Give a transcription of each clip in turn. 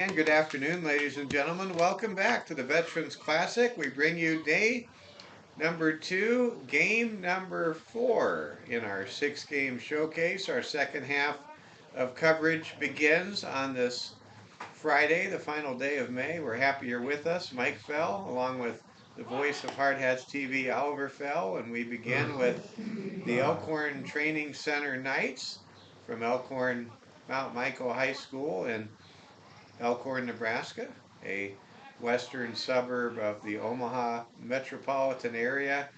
And good afternoon, ladies and gentlemen. Welcome back to the Veterans Classic. We bring you day number 2, game number 4 in our 6-game showcase. Our second half of coverage begins on this Friday, the final day of May. We're happy you're with us. Mike Fell, along with the voice of Hard Hats TV, Oliver Fell, and we begin with the Elkhorn Training Center Knights from Elkhorn Mount Michael High School in Elkhorn, Nebraska, a western suburb of the Omaha metropolitan area.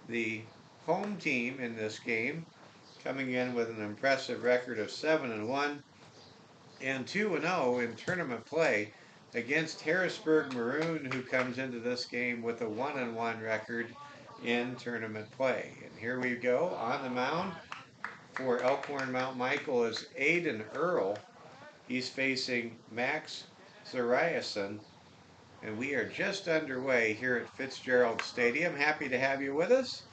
The home team in this game coming in with an impressive record of 7-1 and 2-0 in tournament play against Harrisburg Maroon, who comes into this game with a 1-1 record in tournament play. And here we go on the mound for Elkhorn Mount Michael is Aiden Earl. He's facing Max Zariason, and we are just underway here at Fitzgerald Stadium. Happy to have you with us.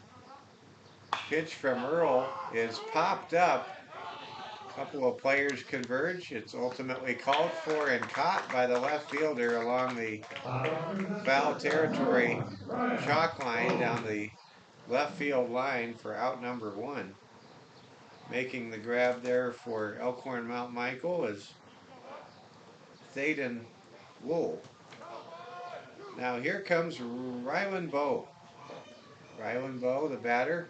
Pitch from Earl is popped up. A couple of players converge. It's ultimately called for and caught by the left fielder along the foul territory chalk line down the left field line for out number 1. Making the grab there for Elkhorn Mount Michael is Thaden Wool. Now here comes Rylan Bowe. Rylan Bowe, the batter,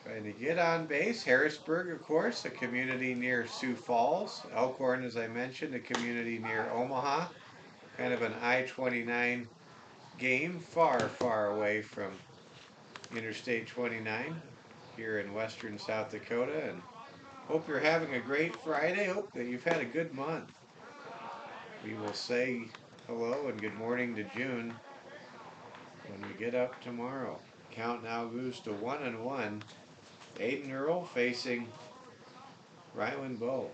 trying to get on base. Harrisburg, of course, a community near Sioux Falls. Elkhorn, as I mentioned, a community near Omaha. Kind of an I-29 game, far, far away from Interstate 29 here in western South Dakota. And hope you're having a great Friday. Hope that you've had a good month. We will say hello and good morning to June when we get up tomorrow. Count now moves to 1-1. Aiden Earl facing Rylan Bowe.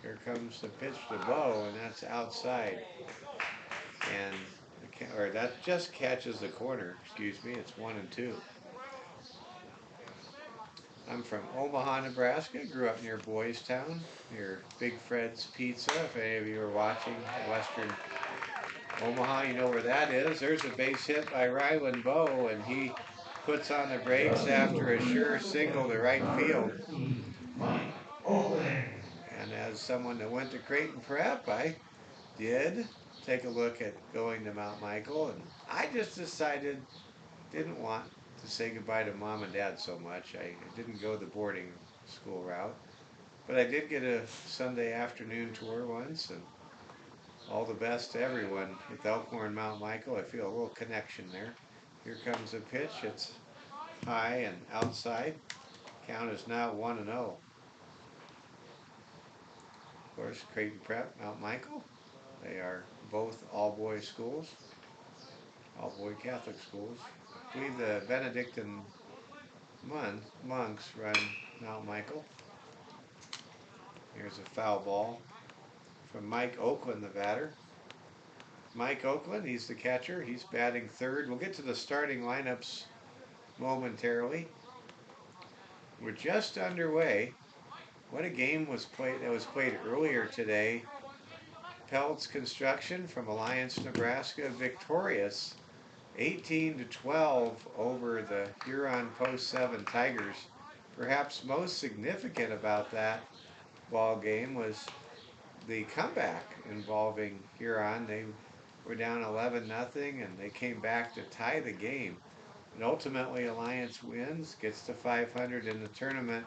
Here comes the pitch to Bowe, and that's outside. And that just catches the corner. Excuse me. It's 1-2. I'm from Omaha, Nebraska. Grew up near Boys Town, near Big Fred's Pizza. If any of you are watching Western Omaha, you know where that is. There's a base hit by Rylan Bowe, and he puts on the brakes after a sure single to right field. And as someone that went to Creighton Prep, I did take a look at going to Mount Michael, and I just decided didn't want to say goodbye to Mom and Dad so much. I didn't go the boarding school route, but I did get a Sunday afternoon tour once, and all the best to everyone with Elkhorn Mount Michael. I feel a little connection there. Here comes the pitch. It's high and outside. Count is now 1-0. Of course, Creighton Prep, Mount Michael. They are both all-boys schools, all-boy Catholic schools. I believe the Benedictine monks run Mount Michael. Here's a foul ball from Mike Oakland, the batter. Mike Oakland, he's the catcher. He's batting third. We'll get to the starting lineups momentarily. We're just underway. What a game was played earlier today. Peltz Construction from Alliance, Nebraska, victorious 18-12 over the Huron Post 7 Tigers. Perhaps most significant about that ball game was the comeback involving Huron. They were down 11-0, and they came back to tie the game. And ultimately, Alliance wins, gets to 500 in the tournament.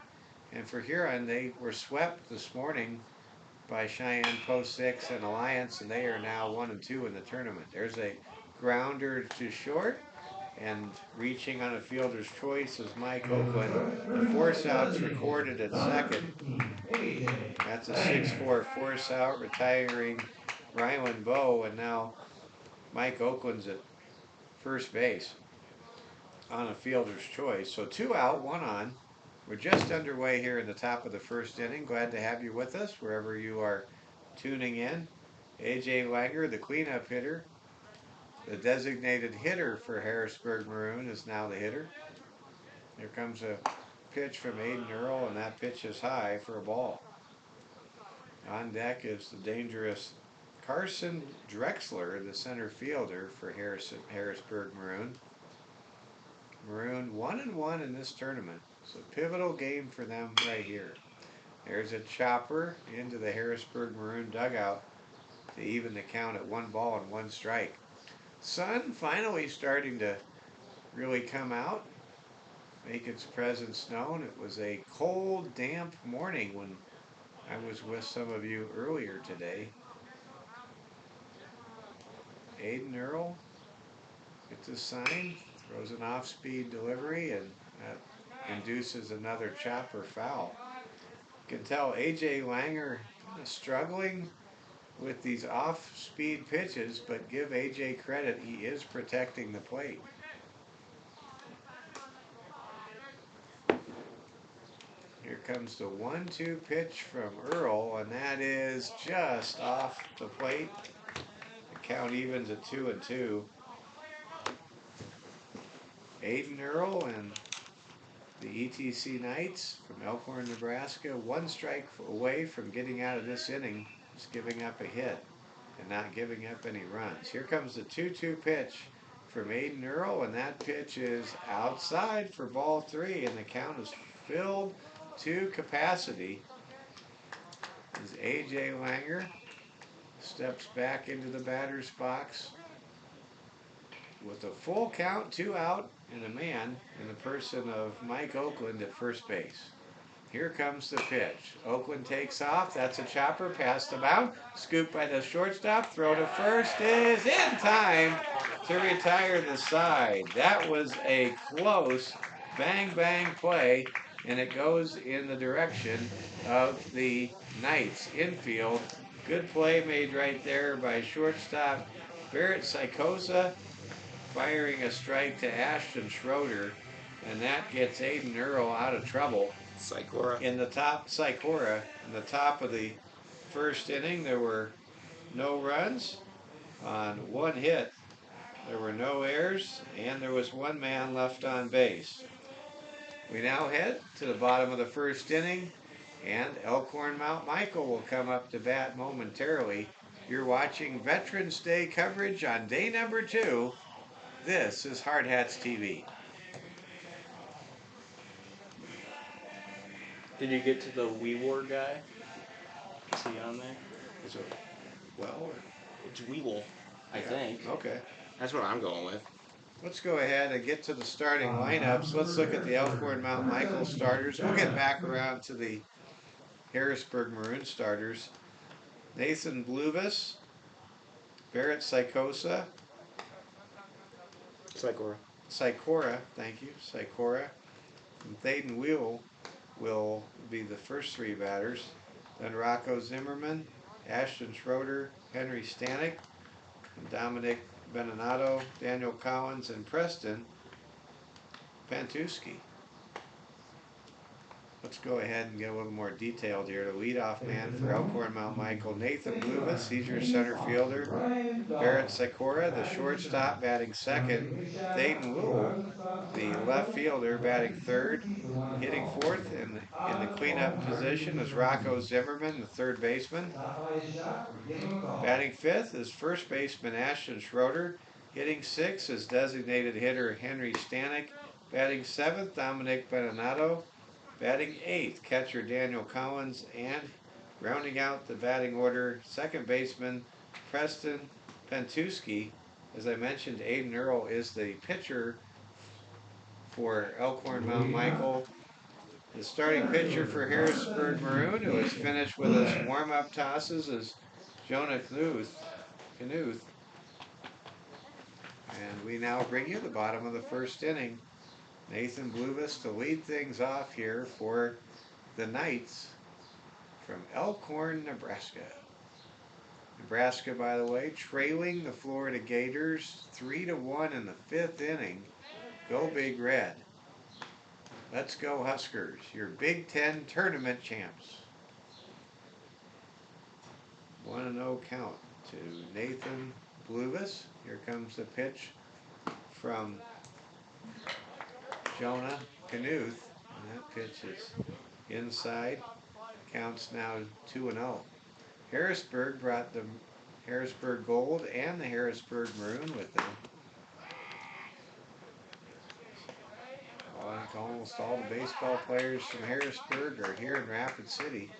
And for Huron, they were swept this morning by Cheyenne Post 6 and Alliance, and they are now 1-2 in the tournament. There's a grounder to short, and reaching on a fielder's choice is Mike Oakland. The force out's recorded at second. That's a 6-4 force out, retiring Rylan Bowe, and now Mike Oakland's at first base on a fielder's choice. So 2 out, 1 on. We're just underway here in the top of the first inning. Glad to have you with us wherever you are tuning in. A.J. Langer, the cleanup hitter, the designated hitter for Harrisburg Maroon, is now the hitter. Here comes a pitch from Aiden Earl, and that pitch is high for a ball. On deck is the dangerous Carson Drexler, the center fielder for Harrisburg Maroon. Maroon 1-1 in this tournament. So pivotal game for them right here. There's a chopper into the Harrisburg Maroon dugout to even the count at 1 ball and 1 strike. Sun finally starting to really come out, make its presence known. It was a cold, damp morning when I was with some of you earlier today. Aiden Earl gets a sign, throws an off-speed delivery, and that induces another chopper foul. You can tell A.J. Langer struggling with these off-speed pitches, but give A.J. credit, he is protecting the plate. Here comes the 1-2 pitch from Earl, and that is just off the plate. The count evens at 2-2. Aiden Earl and the ETC Knights from Elkhorn, Nebraska, 1 strike away from getting out of this inning, just giving up a hit and not giving up any runs. Here comes the 2-2 pitch from Aiden Earl, and that pitch is outside for ball 3, and the count is filled to capacity as A.J. Langer steps back into the batter's box with a full count, 2 out, and a man in the person of Mike Oakland at first base. Here comes the pitch. Oakland takes off. That's a chopper past the mound. Scooped by the shortstop. Throw to first is in time to retire the side. That was a close bang play, and it goes in the direction of the Knights infield. Good play made right there by shortstop Barrett Psychosa, firing a strike to Ashton Schroeder, and that gets Aiden Earl out of trouble. Psychora. In the top of the first inning, there were no runs on 1 hit. There were no errors, and there was 1 man left on base. We now head to the bottom of the first inning, and Elkhorn Mount Michael will come up to bat momentarily. You're watching Veterans Day coverage on day number 2. This is Hard Hats TV. Did you get to the WeWar guy? Is he on there? Is it well? It's Weewol, I think. Okay. That's what I'm going with. Let's go ahead and get to the starting lineups. Let's look at the Elkhorn Mount Michael starters. We'll get back around to the Harrisburg Maroon starters. Nathan Bluvis, Barrett Psychosa, Psychora, thank you, Psychora, and Thaden Wheel will be the first 3 batters. Then Rocco Zimmerman, Ashton Schroeder, Henry Stanek, Dominic Beninado, Daniel Collins, and Preston Pantuski. Let's go ahead and get a little more detailed here. The leadoff man for Elkhorn Mount Michael, Nathan Bluvis, he's your center fielder. Barrett Sikora, the shortstop, batting second. Thaden Wool, the left fielder, batting third. Hitting fourth in the cleanup position is Rocco Zimmerman, the third baseman. Batting fifth is first baseman Ashton Schroeder. Hitting sixth is designated hitter Henry Stanek. Batting seventh, Dominic Beninado. Batting eighth, catcher Daniel Collins, and rounding out the batting order, second baseman Preston Pantuski. As I mentioned, Aiden Earl is the pitcher for Elkhorn Mount Michael. The starting pitcher for Harrisburg Maroon, who has finished with his warm-up tosses, is Jonah Knuth. And we now bring you the bottom of the first inning. Nathan Bluvis to lead things off here for the Knights from Elkhorn, Nebraska. Nebraska, by the way, trailing the Florida Gators 3-1 in the 5th inning. Go Big Red. Let's go Huskers, your Big Ten tournament champs. 1-0 count to Nathan Bluvis. Here comes the pitch from Jonah Knuth, and that pitch is inside. Counts now 2-0. Harrisburg brought the Harrisburg Gold and the Harrisburg Maroon with them. Almost all the baseball players from Harrisburg are here in Rapid City.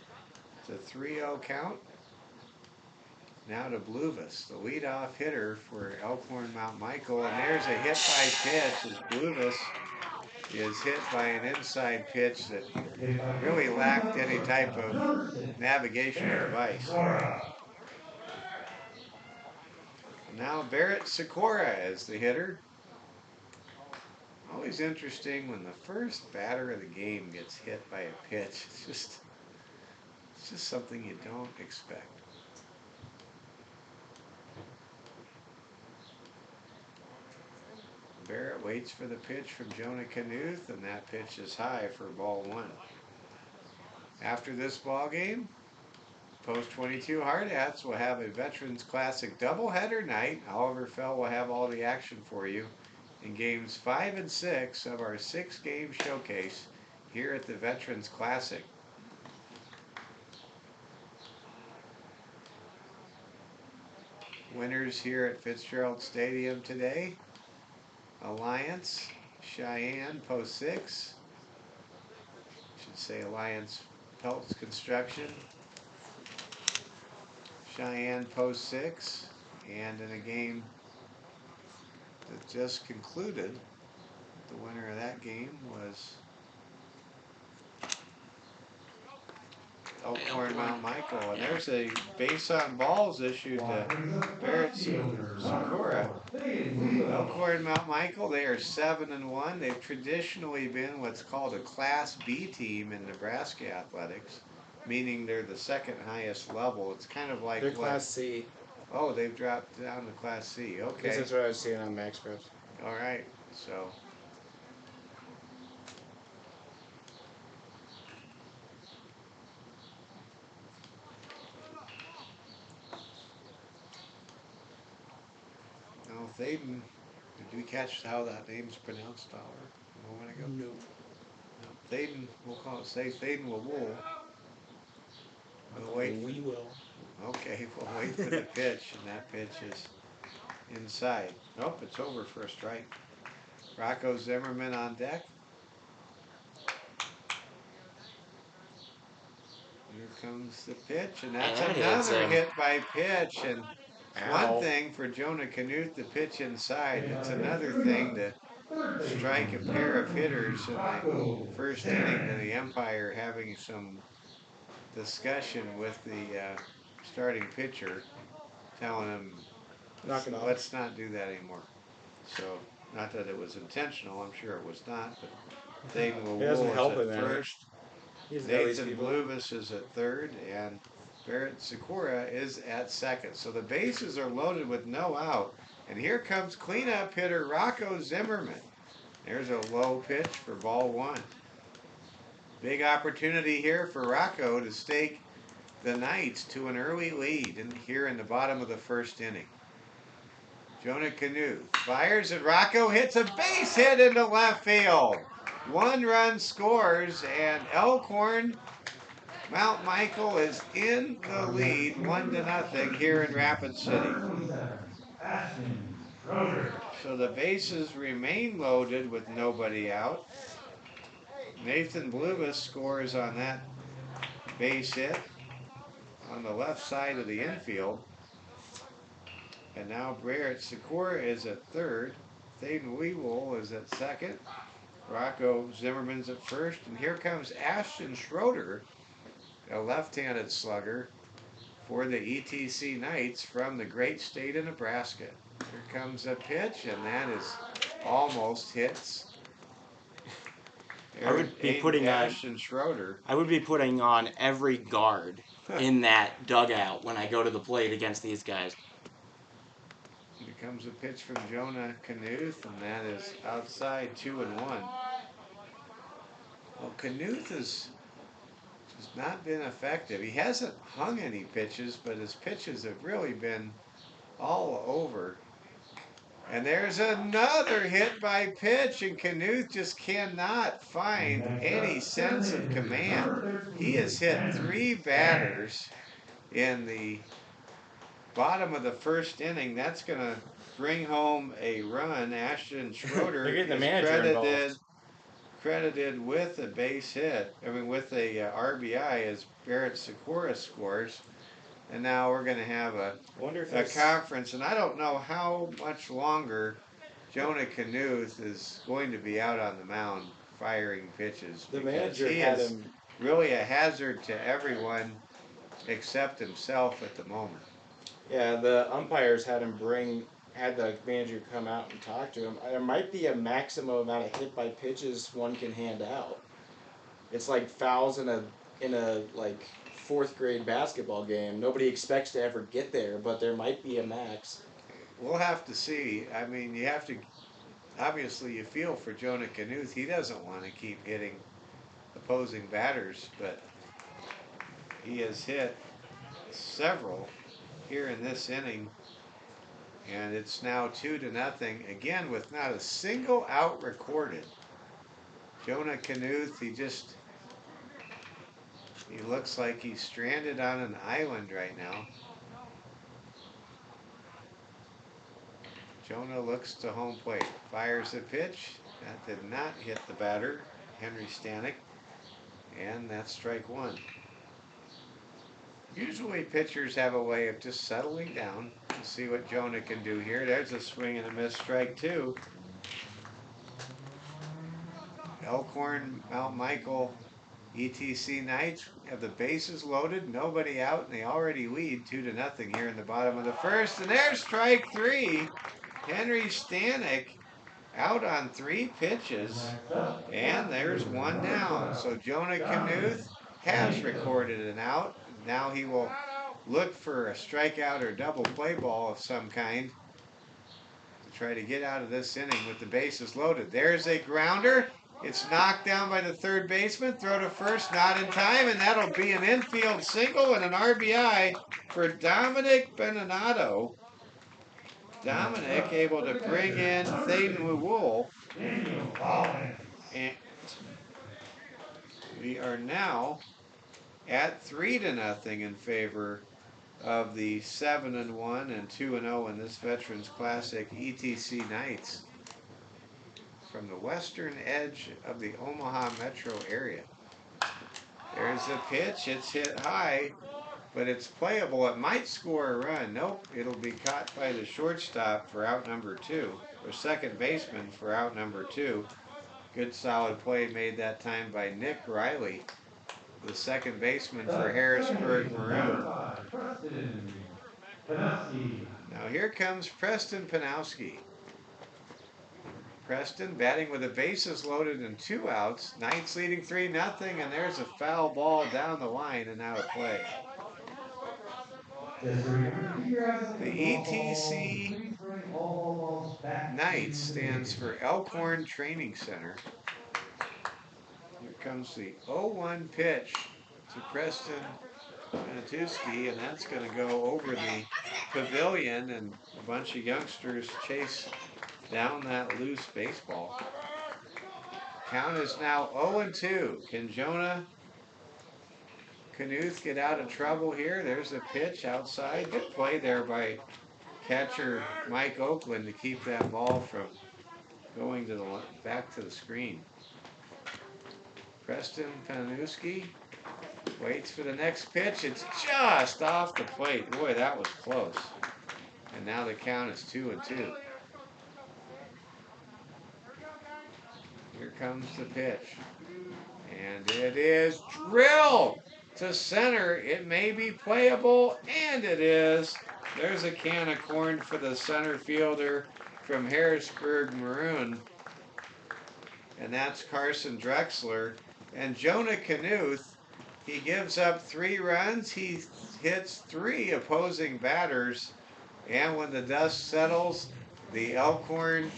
It's a 3-0 count. Now to Bluvis, the leadoff hitter for Elkhorn Mount Michael. And there's a hit by pitch as Bluvis is hit by an inside pitch that really lacked any type of navigational device. Now Barrett Sikora is the hitter. Always interesting when the first batter of the game gets hit by a pitch. It's just something you don't expect. Barrett waits for the pitch from Jonah Knuth, and that pitch is high for ball 1. After this ball game, Post 22 Hard Hats will have a Veterans Classic doubleheader night. Oliver Fell will have all the action for you in games 5 and 6 of our 6-game showcase here at the Veterans Classic. Winners here at Fitzgerald Stadium today: Alliance, Cheyenne, Post 6. Should say Alliance Pelts Construction, Cheyenne, Post 6. And in a game that just concluded, the winner of that game was Elkhorn Mount Michael. And there's a base on balls issued to Barrett Sikora. Elkhorn Mount Michael, they are 7-1. They've traditionally been what's called a Class B team in Nebraska athletics, meaning they're the second highest level. It's kind of like they're Class C. Oh, they've dropped down to Class C. Okay. That's what I was seeing on Max Preps. All right. So. Now, Thaden, did we catch how that name's pronounced, Dollar, a moment ago? No. No. Thaden, we'll call it, say Thaden Wool. We'll wait. We will. Okay, we'll wait for the pitch, and that pitch is inside. Nope, it's over for a strike. Rocco Zimmerman on deck. Here comes the pitch, and that's another hit by pitch. And one thing for Jonah Knuth to pitch inside. It's another thing to strike a pair of hitters in the first inning, to the umpire having some discussion with the starting pitcher, telling him, knock it off. Let's not do that anymore. So, not that it was intentional, I'm sure it was not, but Thaden Wool is at first. Nathan Bluvis is at third, and Barrett Sikora is at second. So the bases are loaded with no out. And here comes cleanup hitter Rocco Zimmerman. There's a low pitch for ball 1. Big opportunity here for Rocco to stake the Knights to an early lead here in the bottom of the first inning. Jonah Knuth fires, and Rocco hits a base hit into left field. 1 run scores, and Elkhorn Mount Michael is in the lead 1-0 here in Rapid City. So the bases remain loaded with nobody out. Nathan Bluvis scores on that base hit on the left side of the infield. And now Barrett Sikora is at third. Thaden Weewol is at second. Rocco Zimmerman's at first. And here comes Ashton Schroeder, a left-handed slugger for the ETC Knights from the great state of Nebraska. Here comes a pitch, and that is almost hits. I would be putting Ashton Schroeder. I would be putting on every guard in that dugout when I go to the plate against these guys. Here comes a pitch from Jonah Knuth, and that is outside 2-1. Well, Knuth has not been effective. He hasn't hung any pitches, but his pitches have really been all over. And there's another hit by pitch, and Knuth just cannot find any sense of command. He has hit 3 batters in the bottom of the first inning. That's going to bring home a run. Ashton Schroeder They're getting the is manager involved. credited with a base hit. I mean, with a RBI as Barrett Sikora scores. And now we're going to have a conference. And I don't know how much longer Jonah Knuth is going to be out on the mound firing pitches. The because manager he had is him. really a hazard to everyone except himself at the moment. Yeah, the umpires had the manager come out and talk to him. There might be a maximum amount of hit by pitches one can hand out. It's like fouls in a like fourth grade basketball game. Nobody expects to ever get there, but there might be a max. We'll have to see. I mean, you have to. Obviously, you feel for Jonah Knuth. He doesn't want to keep hitting opposing batters, but he has hit several here in this inning, and it's now 2-0. Again, with not a single out recorded. Jonah Knuth, he looks like he's stranded on an island right now. Jonah looks to home plate, fires a pitch. That did not hit the batter, Henry Stanek, and that's strike one. Usually pitchers have a way of just settling down to see what Jonah can do here. There's a swing and a miss, strike two. Elkhorn, Mount Michael, ETC Knights have the bases loaded, nobody out, and they already lead 2-0 here in the bottom of the first. And there's strike three. Henry Stanek out on 3 pitches, and there's one down. So Jonah Knuth has recorded an out. Now he will look for a strikeout or double play ball of some kind to try to get out of this inning with the bases loaded. There's a grounder. It's knocked down by the third baseman. Throw to first, not in time, and that'll be an infield single and an RBI for Dominic Beninato. Dominic able to bring in Thaden Wool. And we are now at 3-0 in favor of the 7-1 and 2-0 in this Veterans Classic ETC Knights from the western edge of the Omaha metro area. There's a pitch. It's hit high, but it's playable. It might score a run. Nope, it'll be caught by the shortstop for out number 2, or second baseman for out number 2. Good solid play made that time by Nick Riley, the second baseman for Harrisburg Maroon. Now here comes Preston Panowski. Preston batting with the bases loaded and 2 outs. Knights leading 3-0, and there's a foul ball down the line and out of play. The ETC Knights stands for Elkhorn Training Center. Here comes the 0-1 pitch to Preston Panowski, and that's going to go over the pavilion, and a bunch of youngsters chase down that loose baseball. Count is now 0-2. Can Jonah Knuth get out of trouble here? There's a pitch outside. Good play there by catcher Mike Oakland to keep that ball from going to back to the screen. Preston Panowski waits for the next pitch. It's just off the plate. Boy, that was close. And now the count is 2-2. Here comes the pitch. And it is drilled to center. It may be playable, and it is. There's a can of corn for the center fielder from Harrisburg Maroon. And that's Carson Drexler. And Jonah Knuth, he gives up 3 runs. He hits 3 opposing batters. And when the dust settles, the Elkhorn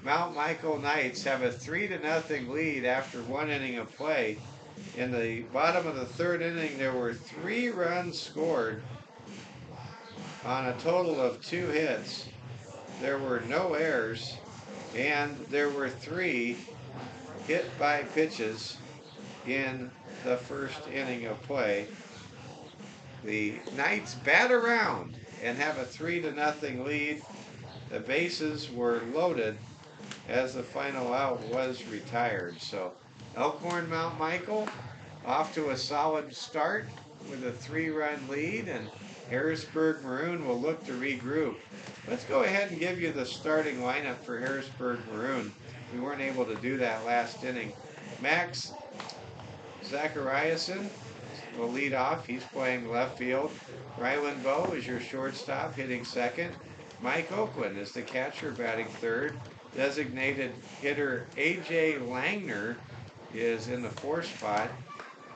Mount Michael Knights have a 3-0 lead after 1 inning of play. In the bottom of the 3rd inning, there were 3 runs scored on a total of 2 hits. There were no errors, and there were 3 hit by pitches in the 1st inning of play. The Knights bat around and have a 3-0 lead. The bases were loaded as the final out was retired. So Elkhorn Mount Michael off to a solid start with a 3-run lead, and Harrisburg Maroon will look to regroup. Let's go ahead and give you the starting lineup for Harrisburg Maroon. We weren't able to do that last inning. Max Zachariasen will lead off. He's playing left field. Ryland Bowe is your shortstop, hitting second. Mike Oakland is the catcher, batting third. Designated hitter A.J. Langner is in the fourth spot.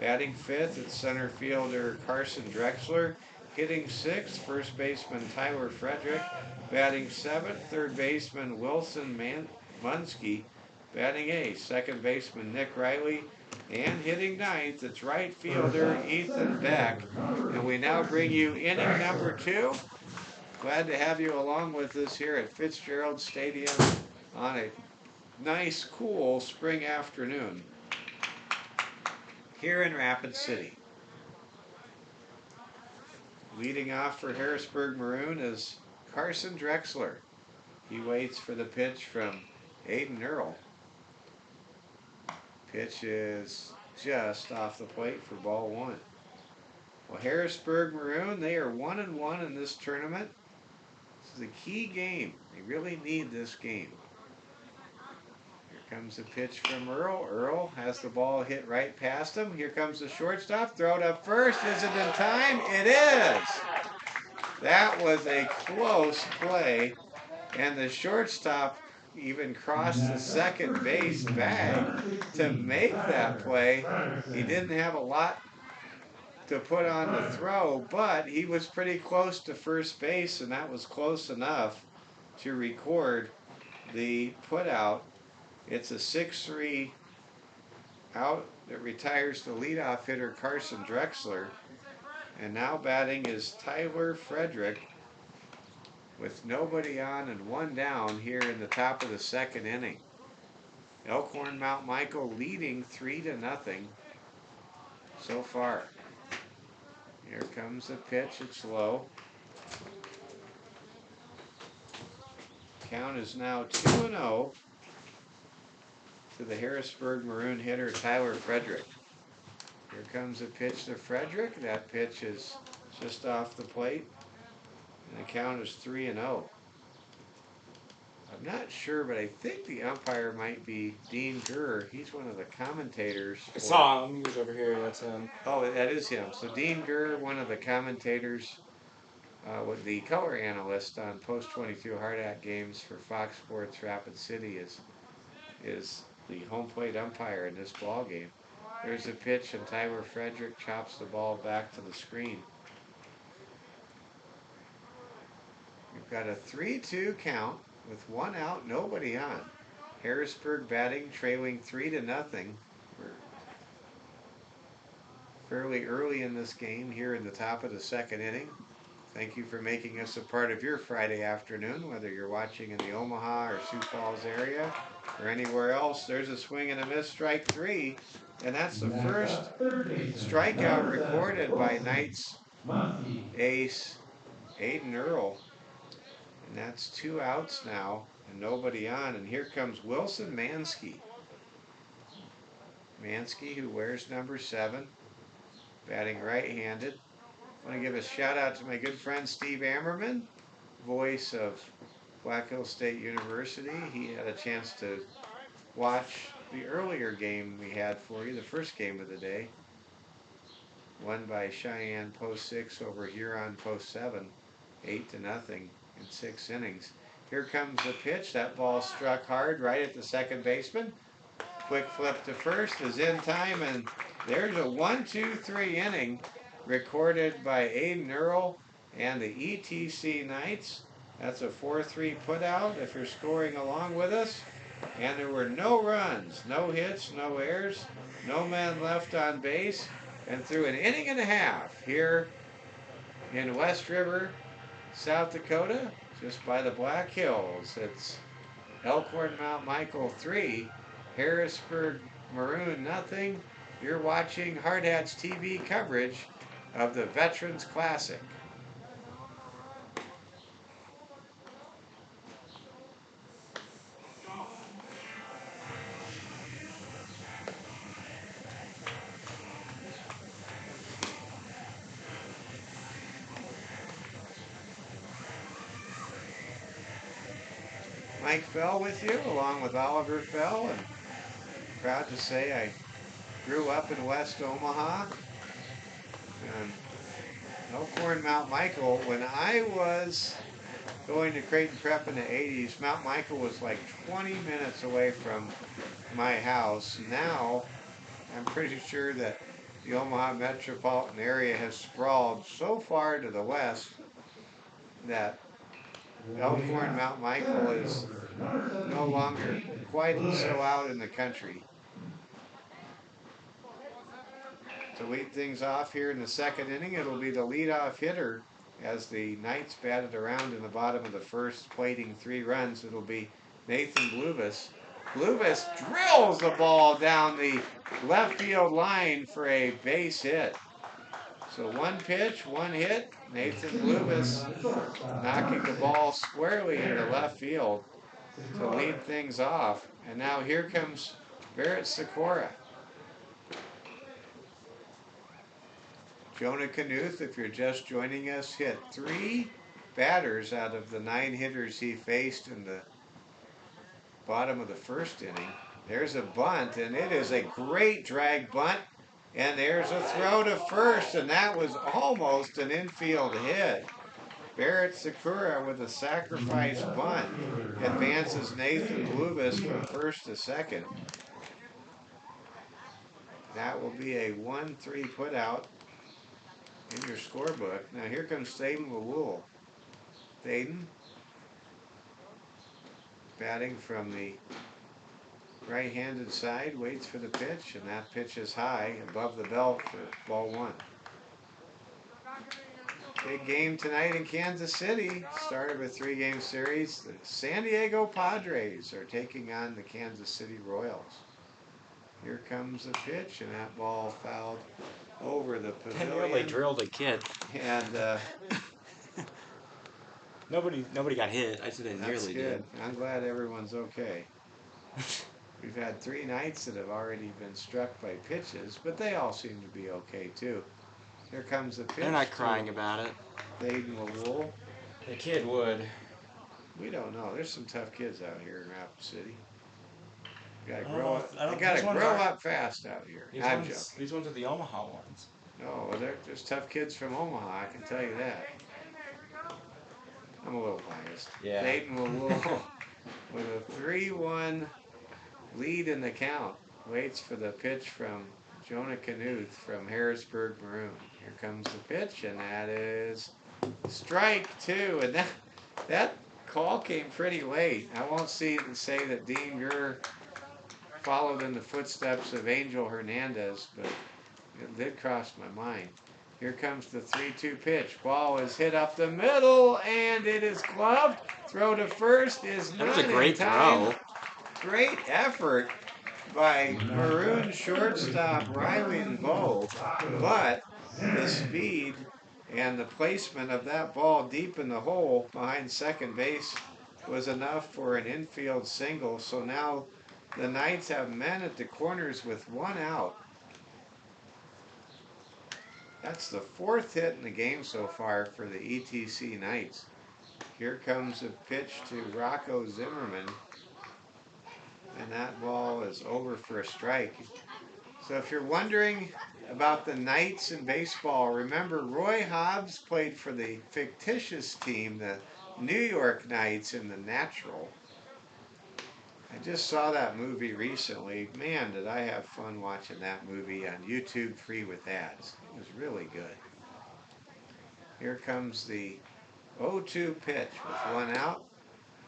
Batting fifth, it's center fielder Carson Drexler. Hitting sixth, first baseman Tyler Frederick. Batting seventh, third baseman Wilson Munsky. Batting eighth, second baseman Nick Riley. And hitting ninth, it's right fielder Ethan Beck. And we now bring you inning number 2. Glad to have you along with us here at Fitzgerald Stadium on a nice, cool spring afternoon here in Rapid City. Leading off for Harrisburg Maroon is Carson Drexler. He waits for the pitch from Aiden Earl. Pitch is just off the plate for ball 1. Well, Harrisburg Maroon, they are 1-1 in this tournament. This is a key game. They really need this game. Here comes the pitch from Earl. Earl has the ball hit right past him. Here comes the shortstop. Throw it up first. Is it in time? It is. That was a close play. And the shortstop even crossed the second base bag to make that play. He didn't have a lot to put on the throw, but he was pretty close to first base, and that was close enough to record the putout. It's a 6-3 out that retires the leadoff hitter Carson Drexler. And now batting is Tyler Frederick with nobody on and 1 down here in the top of the second inning. Elkhorn Mount Michael leading 3-0 so far. Here comes the pitch. It's low. Count is now 2-0 to the Harrisburg Maroon hitter Tyler Frederick. Here comes the pitch to Frederick. That pitch is just off the plate. And the count is 3-0. I'm not sure, but I think the umpire might be Dean Gurr. He's one of the commentators. I saw him. He was over here. That's him. Oh, that is him. So Dean Gurr, one of the commentators, with the color analyst on Post 22 Hard Hat games for Fox Sports Rapid City, is the home plate umpire in this ball game. There's a pitch, and Tyler Frederick chops the ball back to the screen. We've got a 3-2 count with 1 out, nobody on. Harrisburg batting, trailing 3-0. We're fairly early in this game here in the top of the second inning. Thank you for making us a part of your Friday afternoon, whether you're watching in the Omaha or Sioux Falls area or anywhere else. There's a swing and a miss, strike 3, and that's the first strikeout recorded by Knights ace Aiden Earl. And that's 2 outs now and nobody on. And here comes Wilson Mansky. Mansky, who wears number 7, batting right-handed. I want to give a shout out to my good friend Steve Ammerman, voice of Black Hills State University. He had a chance to watch the earlier game we had for you, the first game of the day, won by Cheyenne Post 6 over Huron Post 7, 8-0 in 6 innings. Here comes the pitch. That ball struck hard right at the second baseman. Quick flip to first is in time, and there's a 1-2-3 inning recorded by Aiden Earl and the ETC Knights. That's a 4-3 putout if you're scoring along with us. And there were no runs, no hits, no errors, no men left on base. And through an inning and a half here in West River, South Dakota, just by the Black Hills, it's Elkhorn Mount Michael 3, Harrisburg Maroon nothing. You're watching Hard Hats TV coverage of the Veterans Classic. Mike Fell with you, along with Oliver Fell, and proud to say I grew up in West Omaha, and Elkhorn, Mount Michael. When I was going to Creighton Prep in the 80s, Mount Michael was like 20 minutes away from my house. Now, I'm pretty sure that the Omaha metropolitan area has sprawled so far to the west that Elkhorn, Mount Michael is no longer quite so out in the country. To lead things off here in the second inning, it'll be the leadoff hitter as the Knights batted around in the bottom of the first, plating 3 runs. It'll be Nathan Bluvis. Bluvis drills the ball down the left field line for a base hit. So 1 pitch, 1 hit. Nathan Bluvis knocking the ball squarely into left field to lead things off. And now here comes Barrett Sikora. Jonah Knuth, if you're just joining us, hit 3 batters out of the 9 hitters he faced in the bottom of the first inning. There's a bunt, and it is a great drag bunt. And there's a throw to first, and that was almost an infield hit. Barrett Sikora with a sacrifice bunt advances Nathan Bluvis from first to second. That will be a 1-3 putout in your scorebook. Now here comes Thaden LaWool. Thaden batting from the right-handed side, waits for the pitch, and that pitch is high above the belt for ball 1. Big game tonight in Kansas City. Start of a 3-game series. The San Diego Padres are taking on the Kansas City Royals. Here comes the pitch, and that ball fouled over the pavilion. They nearly drilled a kid. And Nobody got hit. I said it that's nearly good. did. I'm glad everyone's okay. We've had 3 Knights that have already been struck by pitches, but they all seem to be okay too. Here comes the pitch. They're not crying about it. Thaden LaWool. The kid would. We don't know. There's some tough kids out here in Rapid City. You gotta I don't grow know up. if- I don't- You gotta these ones grow are- up fast out here. I'm joking. These ones are the Omaha ones. No, there's tough kids from Omaha. I can tell you that. I'm a little biased. Yeah. Thaden LaWool with a 3-1 lead in the count. Waits for the pitch from Jonah Knuth from Harrisburg Maroon. Here comes the pitch, and that is strike 2. And that call came pretty late. I won't say that Dean Gurr followed in the footsteps of Angel Hernandez, but it did cross my mind. Here comes the 3-2 pitch. Ball is hit up the middle, and it is gloved. Throw to first is That not was a great in time. throw. Great effort by Maroon shortstop Riley Bowe, but the speed and the placement of that ball deep in the hole behind second base was enough for an infield single. So now the Knights have men at the corners with 1 out. That's the 4th hit in the game so far for the ETC Knights. Here comes a pitch to Rocco Zimmerman, and that ball is over for a strike. So if you're wondering about the Knights in baseball, remember Roy Hobbs played for the fictitious team, the New York Knights, in The Natural. I just saw that movie recently. Man, did I have fun watching that movie on YouTube free with ads. It was really good. Here comes the 0-2 pitch with 1 out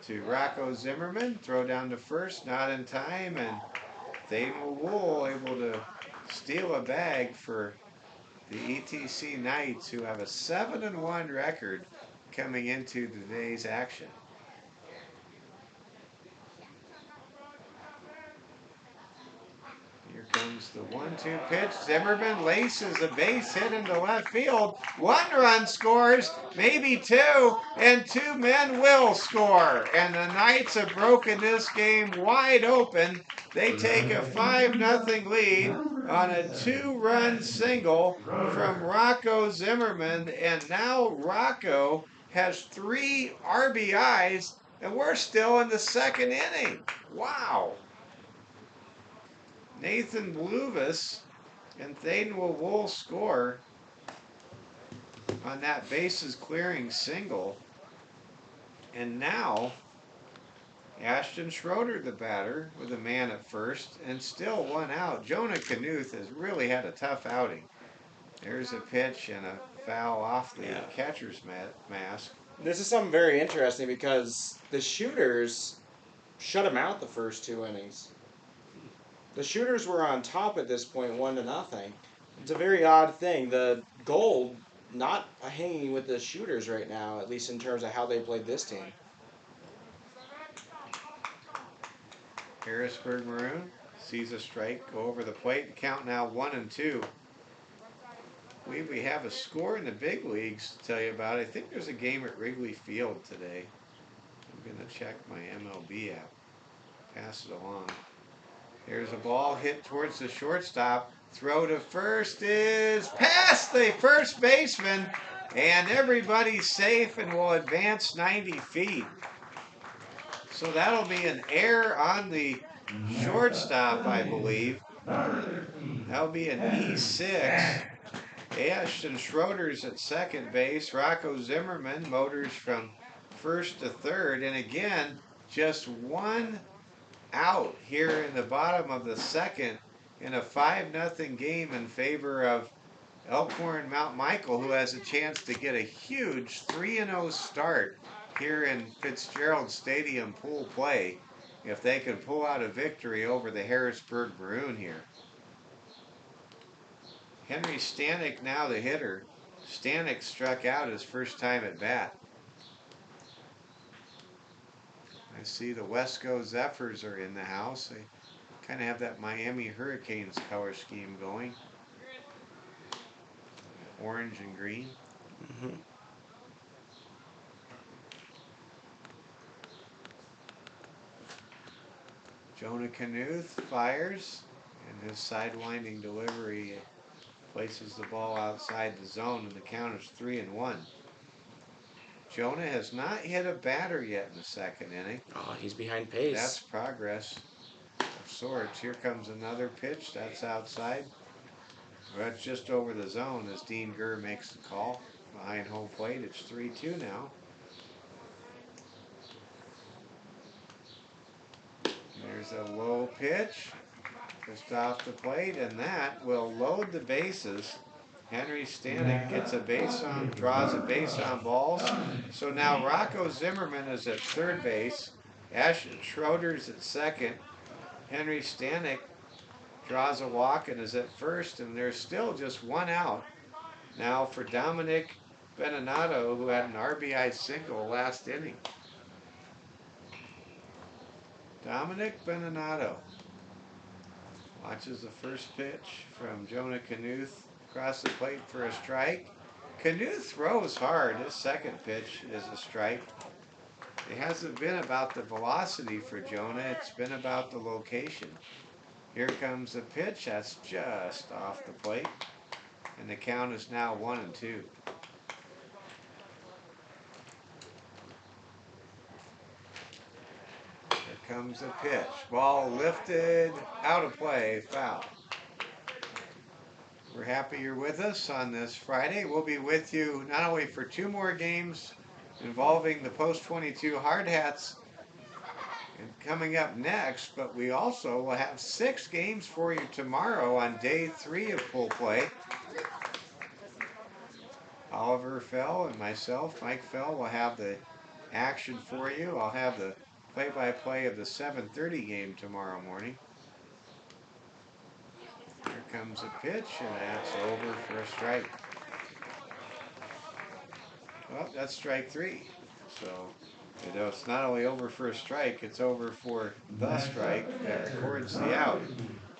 to Rocco Zimmerman. Throw down to first, not in time, and Thaden LaWool able to steal a bag for the ETC Knights, who have a 7-1 record coming into today's action. Here comes the 1-2 pitch. Zimmerman laces a base hit into left field. 1 run scores, maybe 2, and 2 men will score. And the Knights have broken this game wide open. They take a 5-0 lead on a 2-run single from Rocco Zimmerman. And now Rocco has 3 RBIs And we're still in the second inning. Wow. Nathan Bluvis and Thadenwell Wool score on that bases clearing single. And now Ashton Schroeder, the batter, with a man at first, and still one out. Jonah Knuth has really had a tough outing. There's a pitch and a foul off the catcher's mask. This is something very interesting because the shooters shut him out the first 2 innings. The shooters were on top at this point, 1-0. It's a very odd thing. The gold not hanging with the shooters right now, at least in terms of how they played this team. Harrisburg Maroon sees a strike go over the plate. The count now 1-2. We have a score in the big leagues to tell you about. I think there's a game at Wrigley Field today. I'm going to check my MLB app. Pass it along. Here's a ball hit towards the shortstop. Throw to first is past the first baseman. And everybody's safe and will advance 90 feet. So that'll be an error on the shortstop, I believe. That'll be an E6. Ashton Schroeder's at second base. Rocco Zimmerman motors from first to third. And again, just one out here in the bottom of the second in a 5-0 game in favor of Elkhorn Mount Michael, who has a chance to get a huge 3-0 start here in Fitzgerald Stadium pool play if they can pull out a victory over the Harrisburg Maroon here. Henry Stanek now the hitter. Stanek struck out his first time at bat. I see the Wesco Zephyrs are in the house. They kind of have that Miami Hurricanes color scheme going. Orange and green. Mm-hmm. Jonah Knuth fires, and his sidewinding delivery places the ball outside the zone, and the count is 3-1. Jonah has not hit a batter yet in the second inning. Oh, he's behind pace. That's progress of sorts. Here comes another pitch. That's outside. That's just over the zone as Dean Gurr makes the call. Behind home plate, it's 3-2 now. There's a low pitch just off the plate, and that will load the bases. Henry Stanek gets a base on, draws a base on balls. So now Rocco Zimmerman is at third base. Ashton Schroeder's at second. Henry Stanek draws a walk and is at first, and there's still just one out now for Dominic Beninato, who had an RBI single last inning. Dominic Beninato watches the first pitch from Jonah Knuth across the plate for a strike. Knuth throws hard. His second pitch is a strike. It hasn't been about the velocity for Jonah. It's been about the location. Here comes the pitch. That's just off the plate. And the count is now 1-2. Here comes the pitch. Ball lifted, out of play, foul. We're happy you're with us on this Friday. We'll be with you not only for 2 more games involving the Post-22 Hard Hats and coming up next, but we also will have 6 games for you tomorrow on day 3 of pool play. Oliver Fell and myself, Mike Fell, will have the action for you. I'll have the play-by-play of the 7:30 game tomorrow morning. Here comes a pitch, and that's over for a strike. Well, that's strike 3. So, you know, it's not only over for a strike, it's over for the strike that records the out.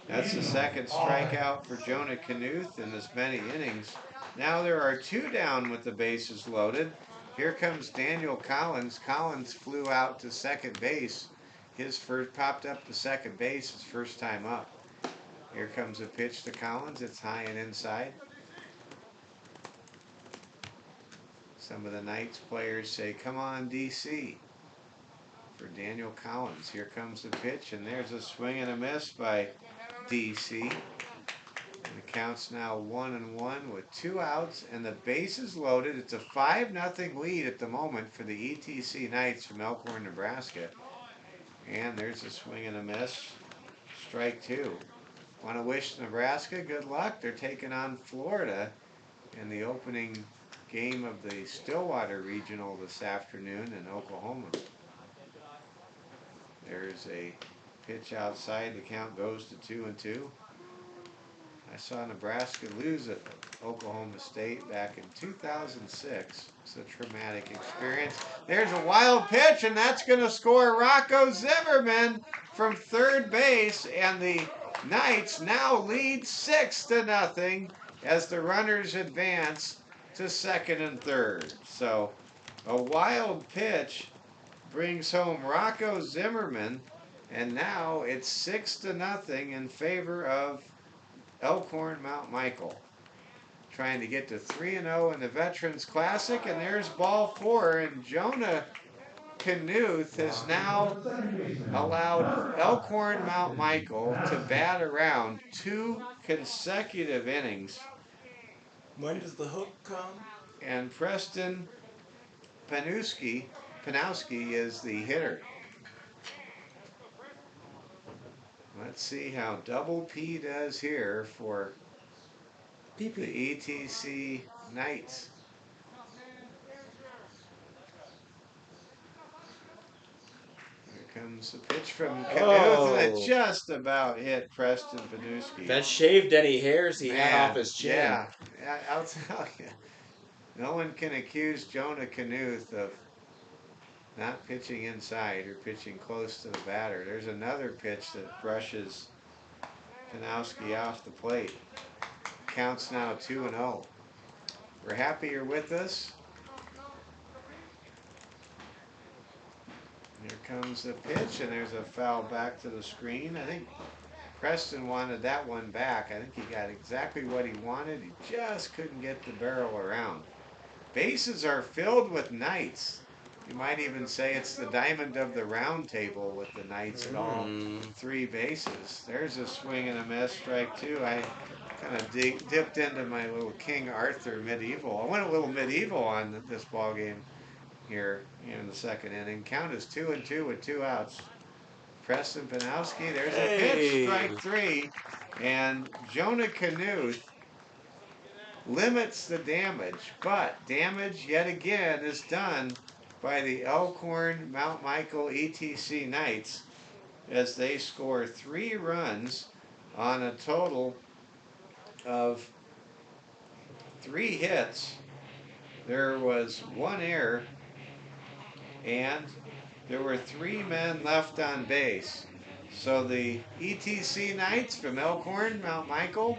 That's the second strikeout for Jonah Knuth in as many innings. Now there are 2 down with the bases loaded. Here comes Daniel Collins. Collins flew out to second base. His first popped up to second base his first time up. Here comes a pitch to Collins. It's high and inside. Some of the Knights players say, "Come on, DC." for Daniel Collins. Here comes the pitch, and there's a swing and a miss by DC. And the count's now 1-1 with 2 outs and the bases loaded. It's a 5-0 lead at the moment for the ETC Knights from Elkhorn, Nebraska. And there's a swing and a miss. Strike 2. Want to wish Nebraska good luck. They're taking on Florida in the opening game of the Stillwater Regional this afternoon in Oklahoma. There's a pitch outside. The count goes to 2-2. I saw Nebraska lose at Oklahoma State back in 2006. It's a traumatic experience. There's a wild pitch, and that's going to score Rocco Zimmerman from third base, and the Knights now lead 6-0 as the runners advance to second and third. So a wild pitch brings home Rocco Zimmerman, and now it's 6-0 in favor of Elkhorn Mount Michael. Trying to get to 3-0 in the Veterans Classic, and there's ball 4, and Jonah Knuth has now allowed Elkhorn Mount Michael to bat around 2 consecutive innings. When does the hook come? And Preston Panowski is the hitter. Let's see how Double P does here for the ETC Knights. Here comes the pitch from Knuth, and it just about hit Preston Panowski. That shaved any hairs he had off his chin. Yeah, I'll tell you. No one can accuse Jonah Knuth of not pitching inside or pitching close to the batter. There's another pitch that brushes Panowski off the plate. Counts now 2-0. We're happy you're with us. Here comes the pitch, and there's a foul back to the screen. I think Preston wanted that one back. I think he got exactly what he wanted. He just couldn't get the barrel around. Bases are filled with Knights. You might even say it's the diamond of the round table with the Knights at all 3 bases. There's a swing and a miss, strike 2. I kind of dipped into my little King Arthur medieval. I went a little medieval on this ball game here in the second inning. Count is 2-2 with 2 outs. Preston Panowski, there's a pitch, strike 3. And Jonah Knuth limits the damage, but damage yet again is done by the Elkhorn Mount Michael ETC Knights as they score 3 runs on a total of 3 hits. There was 1 error, and there were 3 men left on base. So the ETC Knights from Elkhorn Mount Michael,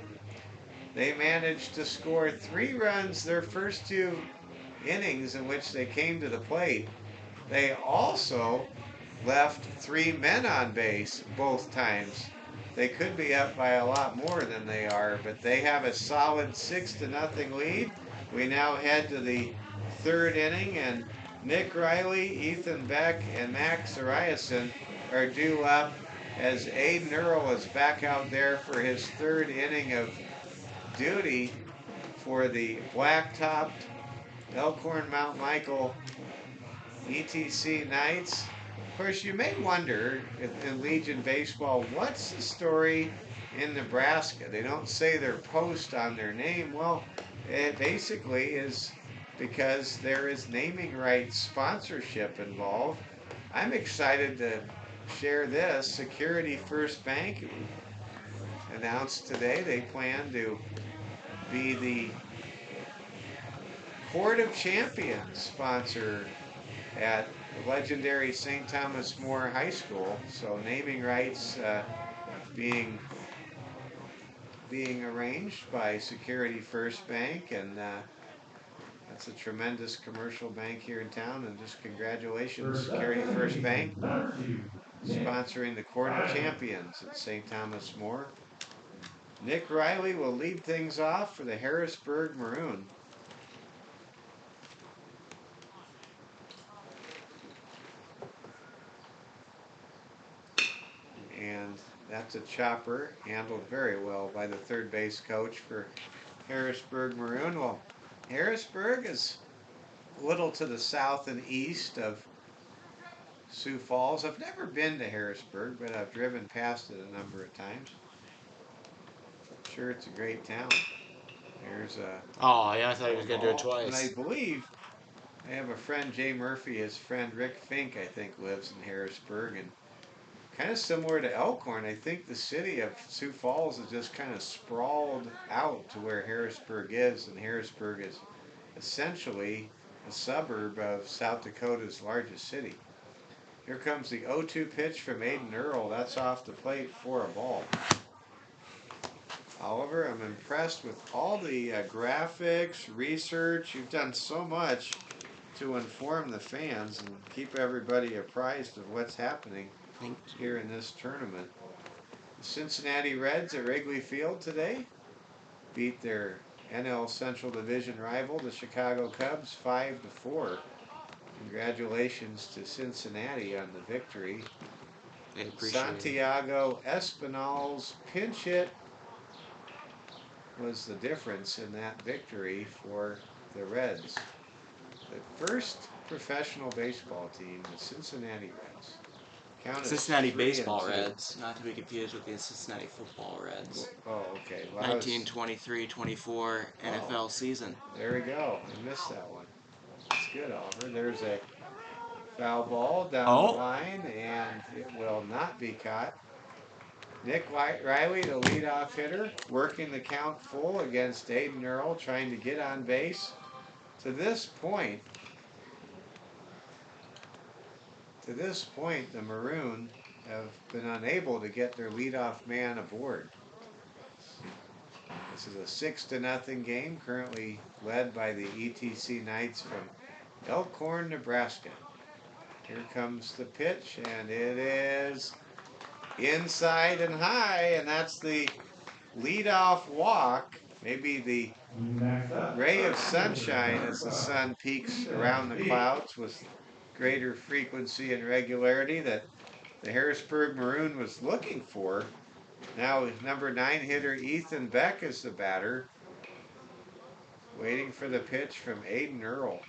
they managed to score 3 runs their first 2 innings in which they came to the plate. They also left 3 men on base both times. They could be up by a lot more than they are, but they have a solid 6-0 lead. We now head to the 3rd inning, and Nick Riley, Ethan Beck, and Max Ariason are due up as Aiden Earl is back out there for his 3rd inning of duty for the black-topped Elkhorn Mount Michael ETC Knights. Of course, you may wonder in Legion Baseball, what's the story in Nebraska? They don't say their post on their name. Well, it basically is because there is naming rights sponsorship involved. I'm excited to share this. Security First Bank announced today they plan to be the Court of Champions sponsor at the legendary St. Thomas More High School. So naming rights being arranged by Security First Bank, and that's a tremendous commercial bank here in town, and just congratulations, Security First Bank, sponsoring the Court of Champions at St. Thomas More. Nick Riley will lead things off for the Harrisburg Maroon. That's a chopper handled very well by the third base coach for Harrisburg Maroon. Well, Harrisburg is a little to the south and east of Sioux Falls. I've never been to Harrisburg, but I've driven past it a number of times. Sure, it's a great town. There's a Oh, yeah, I thought he was going to do it ball, and I twice. believe I have a friend, Jay Murphy. His friend Rick Fink, I think, lives in Harrisburg, and kind of similar to Elkhorn. I think the city of Sioux Falls is just kind of sprawled out to where Harrisburg is, and Harrisburg is essentially a suburb of South Dakota's largest city. Here comes the 0-2 pitch from Aiden Earl. That's off the plate for a ball. Oliver, I'm impressed with all the graphics, research. You've done so much to inform the fans and keep everybody apprised of what's happening Thank here in this tournament. The Cincinnati Reds at Wrigley Field today beat their NL Central Division rival, the Chicago Cubs, 5-4. Congratulations to Cincinnati on the victory. They appreciate it. Santiago Espinal's pinch hit was the difference in that victory for the Reds. The first professional baseball team, the Cincinnati Reds. Count Cincinnati 3-2. Baseball Reds, not to be confused with the Cincinnati Football Reds. Oh, okay. Well, 1923-24 NFL season. There we go. I missed that one. That's good, Oliver. There's a foul ball down the line, and it will not be caught. Nick Riley, the leadoff hitter, working the count full against Aiden Earl, trying to get on base. To this point, the Maroon have been unable to get their leadoff man aboard. This is a 6-0 game, currently led by the ETC Knights from Elkhorn, Nebraska. Here comes the pitch, and it is inside and high, and that's the leadoff walk. Maybe the ray of sunshine as the sun peaks around the clouds with greater frequency and regularity that the Harrisburg Maroon was looking for. Now number 9 hitter Ethan Beck is the batter, waiting for the pitch from Aiden Earl.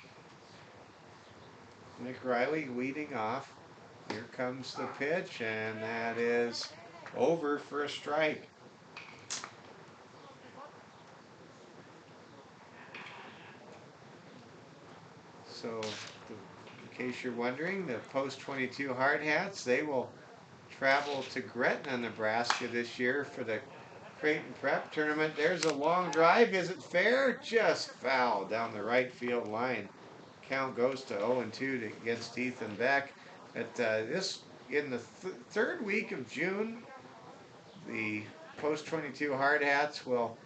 Nick Riley leading off. Here comes the pitch, and that is over for a strike. So, in case you're wondering, the Post 22 Hard Hats, they will travel to Gretna, Nebraska this year for the Creighton Prep Tournament. There's a long drive. Is it fair? Just foul down the right field line. Count goes to 0-2 against Ethan Beck. But this in the third week of June, the Post 22 Hard Hats will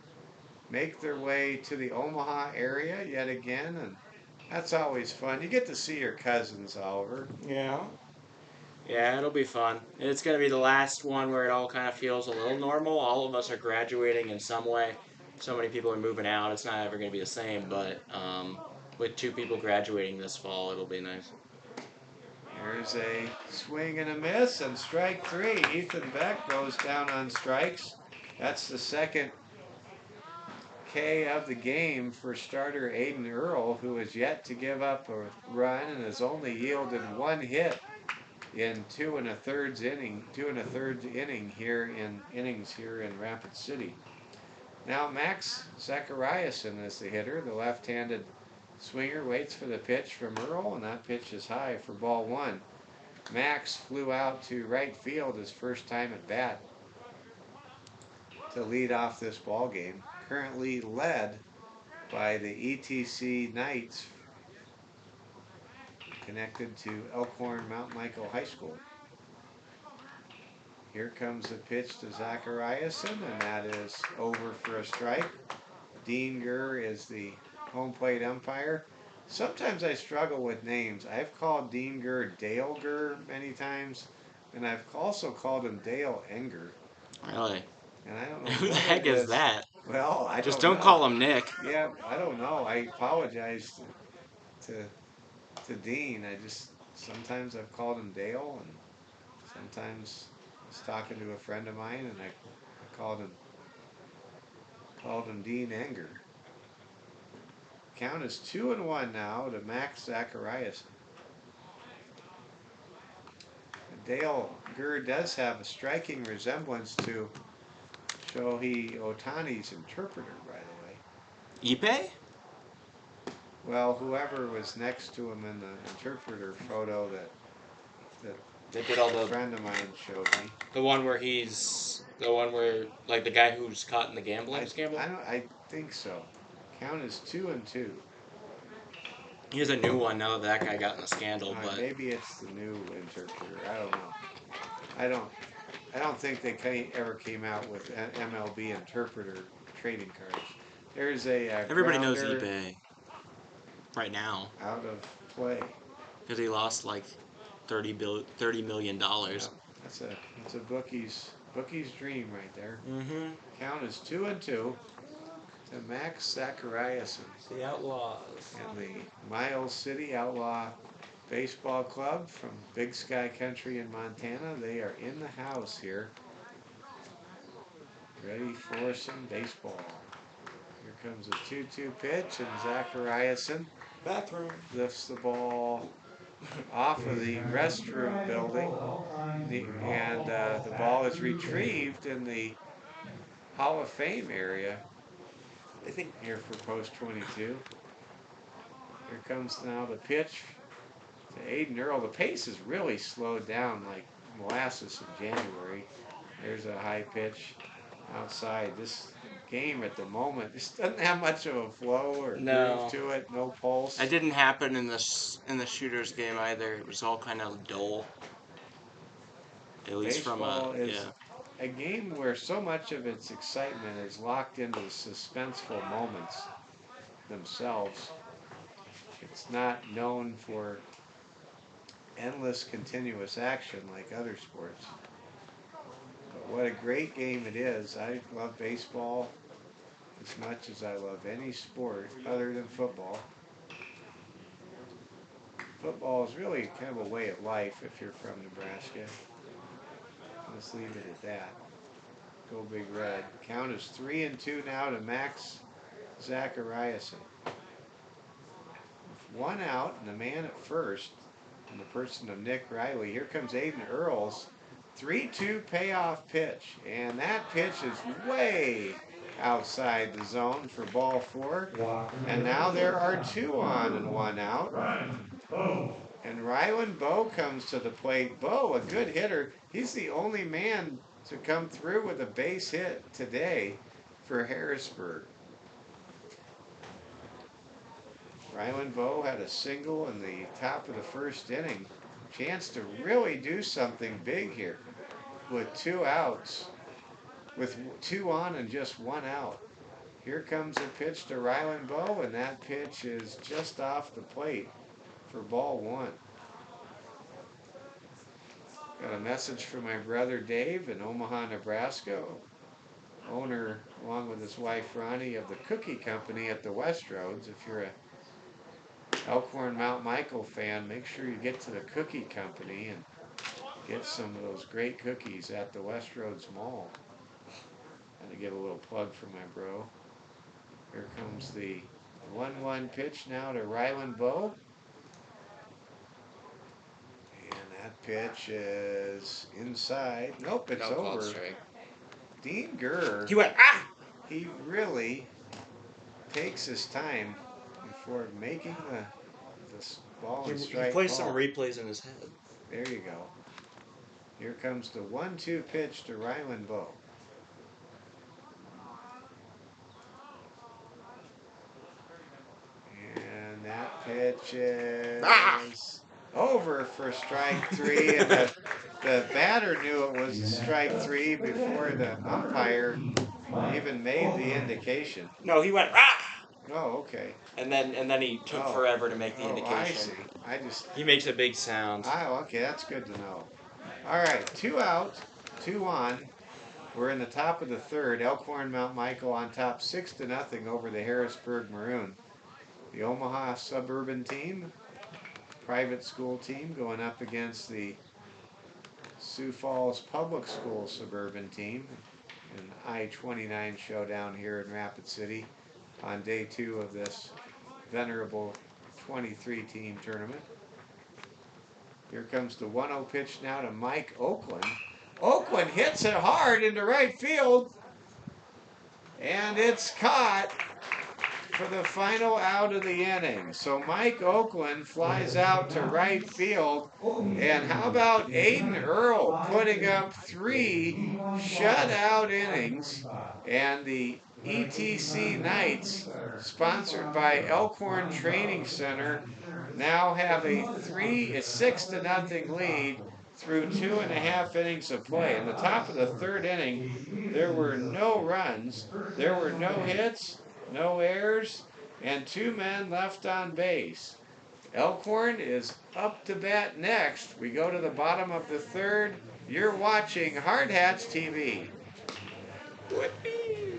make their way to the Omaha area yet again, and that's always fun. You get to see your cousins, Oliver. Yeah. Yeah, it'll be fun. It's going to be the last one where it all kind of feels a little normal. All of us are graduating in some way. So many people are moving out. It's not ever going to be the same, but with 2 people graduating this fall, it'll be nice. There's a swing and a miss, and strike 3. Ethan Beck goes down on strikes. That's the second K of the game for starter Aiden Earl, who has yet to give up a run and has only yielded 1 hit in 2 1/3 innings here in Rapid City. Now Max Zachariason is the hitter. The left-handed swinger waits for the pitch from Earl, and that pitch is high for ball 1. Max flew out to right field his first time at bat to lead off this ball game. Currently led by the ETC Knights, connected to Elkhorn Mount Michael High School. Here comes the pitch to Zachariason, and that is over for a strike. Dean Gurr is the home plate umpire. Sometimes I struggle with names. I've called Dean Gurr Dale Gurr many times, and I've also called him Dale Enger. Really? And I don't know Who the what heck it is that? Well, I Just don't don't know. call him Nick. Yeah, I don't know. I apologize to Dean. Sometimes I've called him Dale, and sometimes was talking to a friend of mine, and I called him Dean Enger. Count is 2-1 now to Max Zacharias. Dale Gurr does have a striking resemblance to Shohei Otani's interpreter, by the way. Ipe? Well, whoever was next to him in the interpreter photo that They did all a the friend of mine showed me. the one where like the guy who's caught in the gambling scandal. I think so. Count is 2-2. Here's a new one now that guy got in the scandal, but Maybe it's the new interpreter. I don't know. I don't think they ever came out with MLB interpreter trading cards. There's a everybody knows grounder eBay right now out of play. because he lost like $30 million. Yeah, that's a bookie's dream right there. Mm-hmm. Count is 2-2 to Max Zacharias The Outlaws. and the Miles City Outlaw Baseball Club from Big Sky Country in Montana. They are in the house here, ready for some baseball. Here comes a 2-2 pitch, and Zachariasen Bathroom. lifts the ball off of the restroom building, and the ball is retrieved in the Hall of Fame area. I think here for post 22. Here comes now the pitch to Aiden Earl. The pace is really slowed down like molasses in January. There's a high pitch outside. This game at the moment just doesn't have much of a flow or groove to it. No pulse. It didn't happen in the shooters game either. It was all kind of dull. At least Baseball is a game where so much of its excitement is locked into the suspenseful moments themselves. It's not known for endless continuous action like other sports. But what a great game it is. I love baseball as much as I love any sport other than football. Football is really kind of a way of life if you're from Nebraska. Let's leave it at that. Go Big Red. Count is 3-2 now to Max Zachariasen. With one out and a man at first, in the person of Nick Riley. Here comes Aiden Earls. 3-2 payoff pitch. And that pitch is way outside the zone for ball 4. And now there are 2 on and 1 out. And Ryland Bowe comes to the plate. Bowe, a good hitter. He's the only man to come through with a base hit today for Harrisburg. Ryland Bowe had a single in the top of the first inning. Chance to really do something big here with 2 outs, with 2 on and just 1 out. Here comes a pitch to Ryland Bowe, and that pitch is just off the plate for ball 1. Got a message from my brother Dave in Omaha, Nebraska, owner along with his wife Ronnie of the cookie company at the Westroads. If you're a Elkhorn Mount Michael fan, make sure you get to the cookie company and get some of those great cookies at the Westroads Mall. Gotta give a little plug for my bro. Here comes the 1-1 pitch now to Ryland Bowe. And that pitch is inside. Nope, it's over. Dean Gurr. He went, ah! He really takes his time before making the ball and strike. He plays some replays in his head. There you go. Here comes the 1-2 pitch to Ryland Bowe. And that pitch is over for strike 3. And the batter knew it was strike 3 before the umpire even made the indication. No, he went, ah! Oh, okay. And then he took forever to make the indication. I see. He makes a big sound. Oh, okay, that's good to know. All right, 2 out, 2 on. We're in the top of the 3rd. Elkhorn Mount Michael on top 6-0 over the Harrisburg Maroon. The Omaha suburban team, private school team, going up against the Sioux Falls Public School suburban team. An I-29 showdown here in Rapid City on day 2 of this venerable 23-team tournament. Here comes the 1-0 pitch now to Mike Oakland. Oakland hits it hard into right field, and it's caught for the final out of the inning. So Mike Oakland flies out to right field. And how about Aiden Earl putting up 3 shutout innings? And the ETC Knights, sponsored by Elkhorn Training Center, now have a 6-0 lead through 2.5 innings of play. In the top of the 3rd inning, there were no runs, there were no hits, no errors, and 2 men left on base. Elkhorn is up to bat next. We go to the bottom of the 3rd. You're watching Hard Hats TV. Whippy.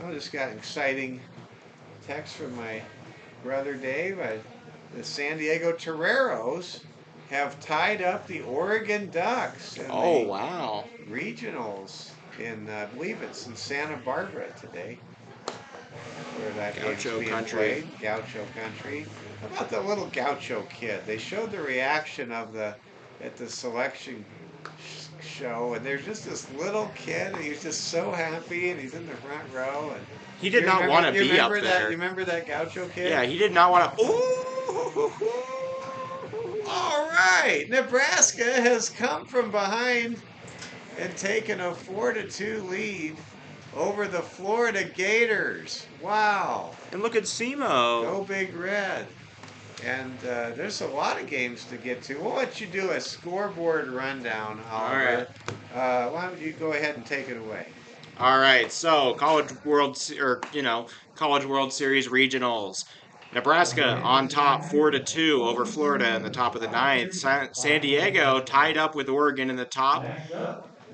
Well, just got an exciting text from my brother Dave. The San Diego Toreros have tied up the Oregon Ducks in Oh, the wow. regionals in, I believe it's in Santa Barbara today, where that game's Gaucho being country. played. Gaucho country. How about the little Gaucho kid? They showed the reaction of at the selection show, and there's just this little kid, and he's just so happy, and he's in the front row. And He did not want to be up that? there. You remember that Gaucho kid? Yeah, he did not want to. Ooh! All right, Nebraska has come from behind and taken a 4-2 lead over the Florida Gators. Wow. And look at Simo. Go Big Red. And there's a lot of games to get to. We'll let you do a scoreboard rundown, Oliver. All right. Why don't you go ahead and take it away? All right, so College World Series regionals. Nebraska on top 4-2 over Florida in the top of the 9th. San Diego tied up with Oregon in the top.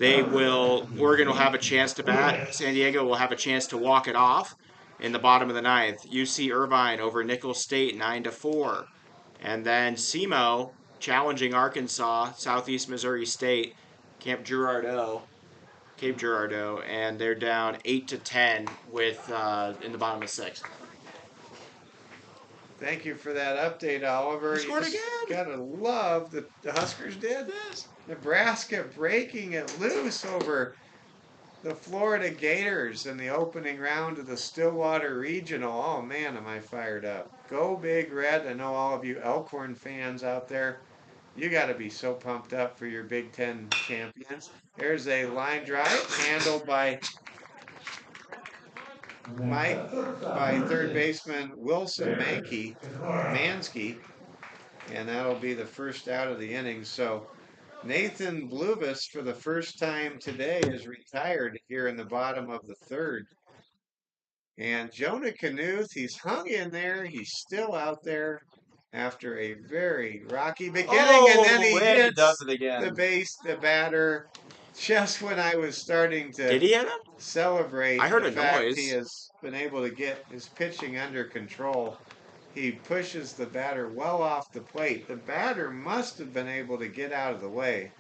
Oregon will have a chance to bat. San Diego will have a chance to walk it off in the bottom of the 9th. UC Irvine over Nicholls State 9-4. And then SEMO challenging Arkansas, Southeast Missouri State, Cape Girardeau, and they're down 8-10 with in the bottom of the 6th. Thank you for that update, Oliver. He scored again. Gotta love the Huskers did. Yes. Nebraska breaking it loose over the Florida Gators in the opening round of the Stillwater Regional. Oh man, am I fired up. Go Big Red. I know all of you Elkhorn fans out there, you got to be so pumped up for your Big Ten champions. There's a line drive handled by third baseman Wilson Mansky, and that'll be the first out of the inning. So Nathan Bluvis, for the first time today, is retired here in the bottom of the 3rd. And Jonah Knuth, he's hung in there. He's still out there after a very rocky beginning, and then he hits the batter, just when I was starting to Did he hit him? Celebrate I heard the a fact noise. he has been able to get his pitching under control. He pushes the batter well off the plate. The batter must have been able to get out of the way.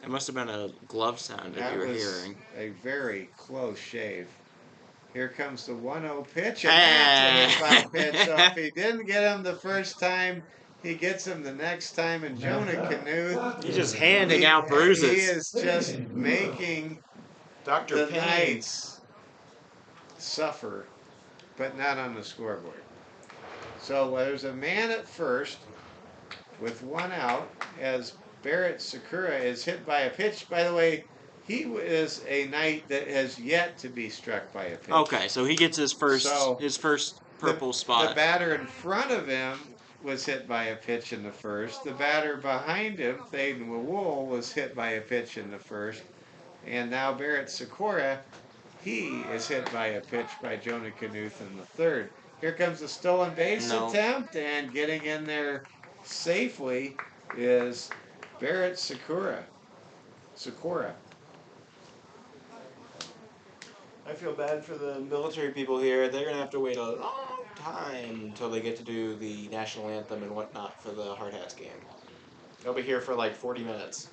It must have been a glove sound that you were hearing. A very close shave. Here comes the 1-0 pitch, and that's a hit by pitch. So if he didn't get him the first time, he gets him the next time. And Jonah Knuth, he's just handing out bruises. He is just making Dr. the Knights suffer, but not on the scoreboard. So there's a man at first with 1 out as Barrett Sakura is hit by a pitch. By the way, he is a Knight that has yet to be struck by a pitch. Okay, so he gets his first purple spot. The batter in front of him was hit by a pitch in the first. The batter behind him, Thaden Wawul, was hit by a pitch in the first. And now Barrett Sakura, he is hit by a pitch by Jonah Knuth in the 3rd. Here comes the stolen base attempt, and getting in there safely is Barrett Sakura. I feel bad for the military people here. They're gonna have to wait a long time until they get to do the national anthem and whatnot for the Hard Hats game. They'll be here for like 40 minutes,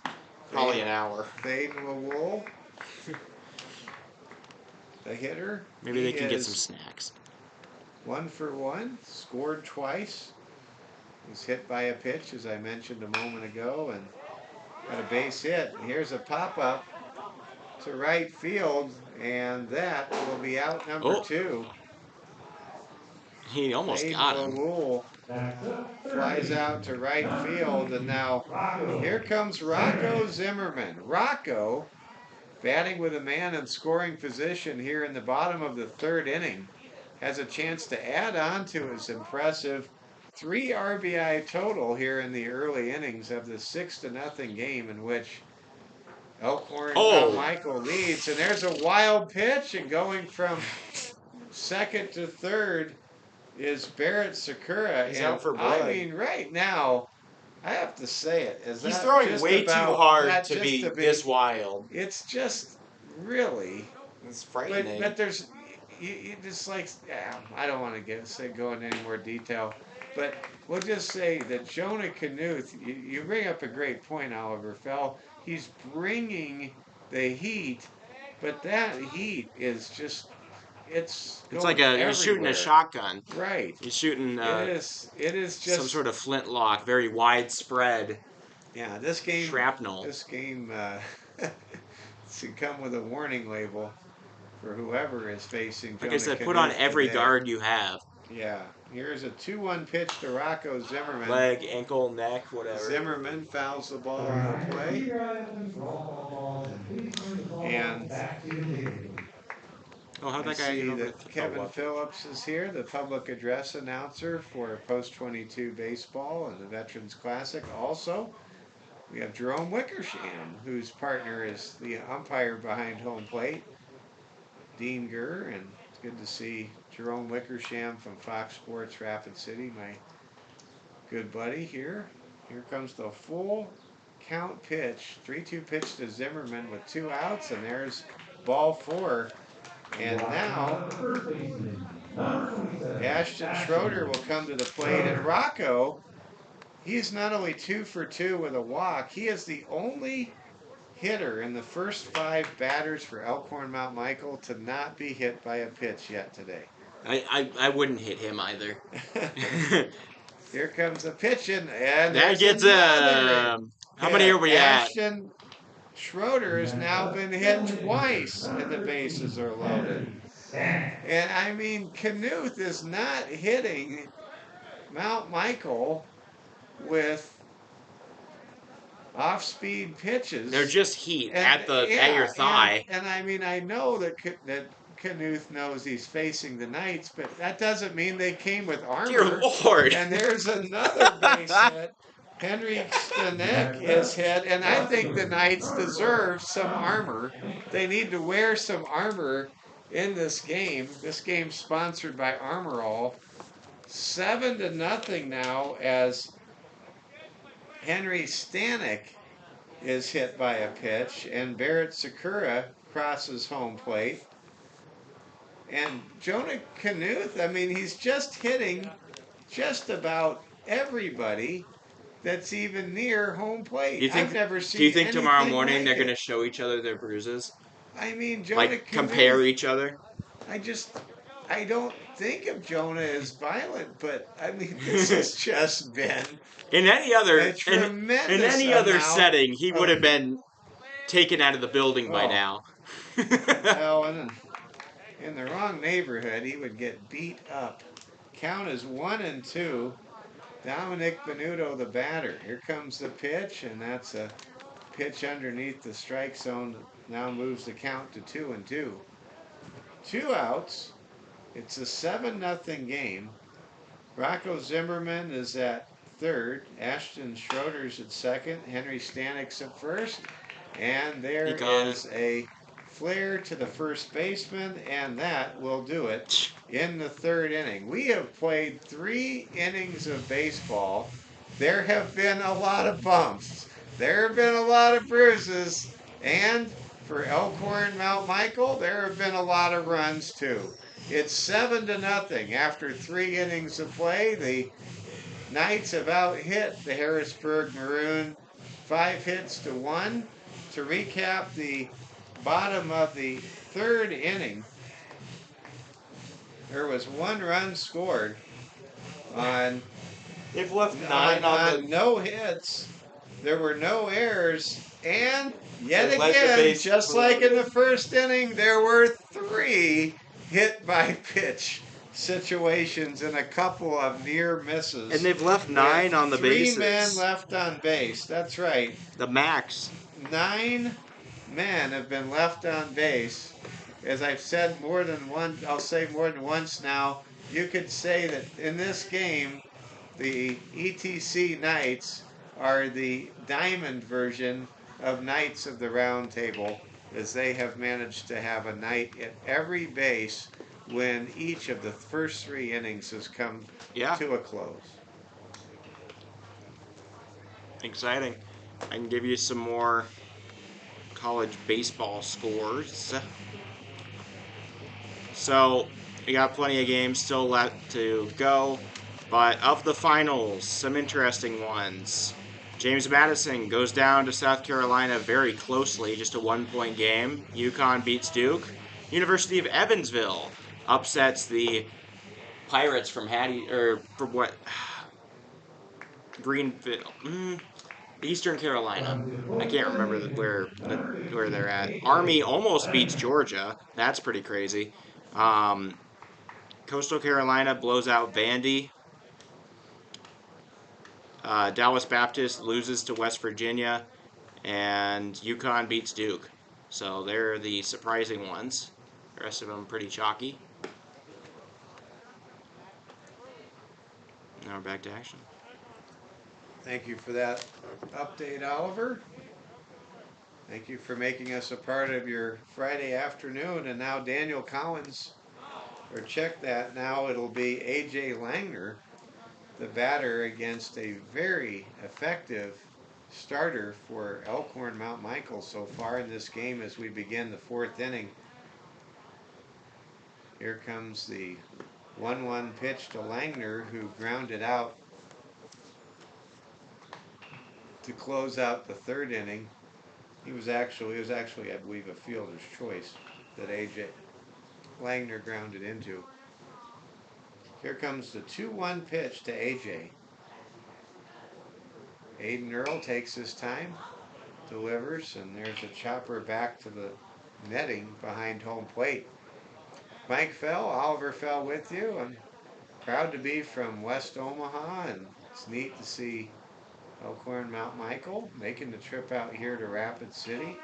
probably an hour. Fade Wool, the hitter. Maybe He they can get is some snacks. 1 for 1, scored twice. Was hit by a pitch, as I mentioned a moment ago, and got a base hit. Here's a pop-up to right field, and that will be out number 2. He almost Fade got him. Wool flies out to right field, and now here comes Rocco Zimmerman. Rocco batting with a man in scoring position here in the bottom of the 3rd inning has a chance to add on to his impressive 3 RBI total here in the early innings of the 6-0 game in which Elkhorn Michae leads. And there's a wild pitch, and going from second to third is Barrett Sakura. He's and out for blood. I mean, right now, I have to say it. He's throwing way too hard to be this wild. It's just really. It's frightening. But there's, you just like, I don't want to go into any more detail. But we'll just say that Jonah Knuth, you bring up a great point, Oliver Fell. He's bringing the heat, but that heat is just, it's like he's shooting a shotgun. Right. He's shooting it is just some sort of flintlock, very widespread. Yeah, this game. Shrapnel. This game should come with a warning label for whoever is facing Jonah Like I said, Knuth put on every today. guard you have. Yeah. Here's a 2-1 pitch to Rocco Zimmerman. Leg, ankle, neck, whatever. Zimmerman fouls the ball on the play. And how'd that guy see get over that Kevin Phillips is here, the public address announcer for Post 22 Baseball and the Veterans Classic. Also, we have Jerome Wickersham, whose partner is the umpire behind home plate, Dean Gurr, and it's good to see Jerome Wickersham from Fox Sports Rapid City, my good buddy here. Here comes the full count pitch, 3-2 pitch to Zimmerman with 2 outs, and there's ball 4. And now Ashton Schroeder will come to the plate, and Rocco, he's not only 2 for 2 with a walk, he is the only hitter in the first 5 batters for Elkhorn Mount Michael to not be hit by a pitch yet today. I wouldn't hit him either. Here comes the pitch, and that gets how many are we at? Ashton Schroeder has now been hit twice, and the bases are loaded. And I mean, Knuth is not hitting Mount Michael with off-speed pitches. They're just heat at your thigh. And I mean, I know that Knuth knows he's facing the Knights, but that doesn't mean they came with armor. Dear Lord! And there's another base hit. Henry Stanek is hit, and I think the Knights deserve some armor. They need to wear some armor in this game. This game's sponsored by Armor All. 7-0 now as Henry Stanek is hit by a pitch, and Barrett Sakura crosses home plate. And Jonah Knuth, I mean, he's just hitting just about everybody that's even near home plate. I've never seen. Do you think tomorrow morning like they're going to show each other their bruises? I mean, Jonah Knuth, compare each other? I don't think of Jonah as violent, but I mean, this has just been in any other in any other setting, he would have been taken out of the building by now. Well, in the wrong neighborhood, he would get beat up. Count is 1-2. Dominic Benuto, the batter. Here comes the pitch, and that's a pitch underneath the strike zone. Now moves the count to 2-2. 2 outs. It's a 7-0 game. Rocco Zimmerman is at third. Ashton Schroeder's at second. Henry Stanek's at first. And there is a flare to the first baseman, and that will do it in the 3rd inning. We have played 3 innings of baseball. There have been a lot of bumps. There have been a lot of bruises. And for Elkhorn Mount Michael, there have been a lot of runs too. It's 7-0 after 3 innings of play. The Knights have out-hit the Harrisburg Maroon 5 hits to 1. To recap the bottom of the 3rd inning, there was 1 run scored on They've left 9 on the no hits. There were no errors, and yet They let the again, base just like in the first inning, there were 3 hit by pitch situations and a couple of near misses. And they've left 9 on the 3 bases. 3 men left on base. That's right. The max. 9 men have been left on base. As I've said more than once, I'll say more than once now, you could say that in this game, the ETC Knights are the diamond version of Knights of the Round Table, as they have managed to have a Knight at every base when each of the first 3 innings has come to a close. Exciting. I can give you some more college baseball scores. So, we got plenty of games still left to go. But of the finals, some interesting ones. James Madison goes down to South Carolina very closely, just a 1-point game. UConn beats Duke. University of Evansville upsets the Pirates from Greenville. Eastern Carolina. I can't remember where they're at. Army almost beats Georgia. That's pretty crazy. Coastal Carolina blows out Vandy. Dallas Baptist loses to West Virginia, and UConn beats Duke. So they're the surprising ones. The rest of them pretty chalky. Now we're back to action. Thank you for that update, Oliver. Thank you for making us a part of your Friday afternoon. And now Daniel Collins, or check that, now it'll be A.J. Langner, the batter, against a very effective starter for Elkhorn Mount Michael so far in this game as we begin the 4th inning. Here comes the 1-1 pitch to Langner, who grounded out to close out the 3rd inning. It was actually, I believe, a fielder's choice that A.J. Langner grounded into. Here comes the 2-1 pitch to A.J. Aiden Earl takes his time, delivers, and there's a chopper back to the netting behind home plate. Mike Fell, Oliver Fell with you. I'm proud to be from West Omaha, and it's neat to see Elkhorn Mount Michael making the trip out here to Rapid City.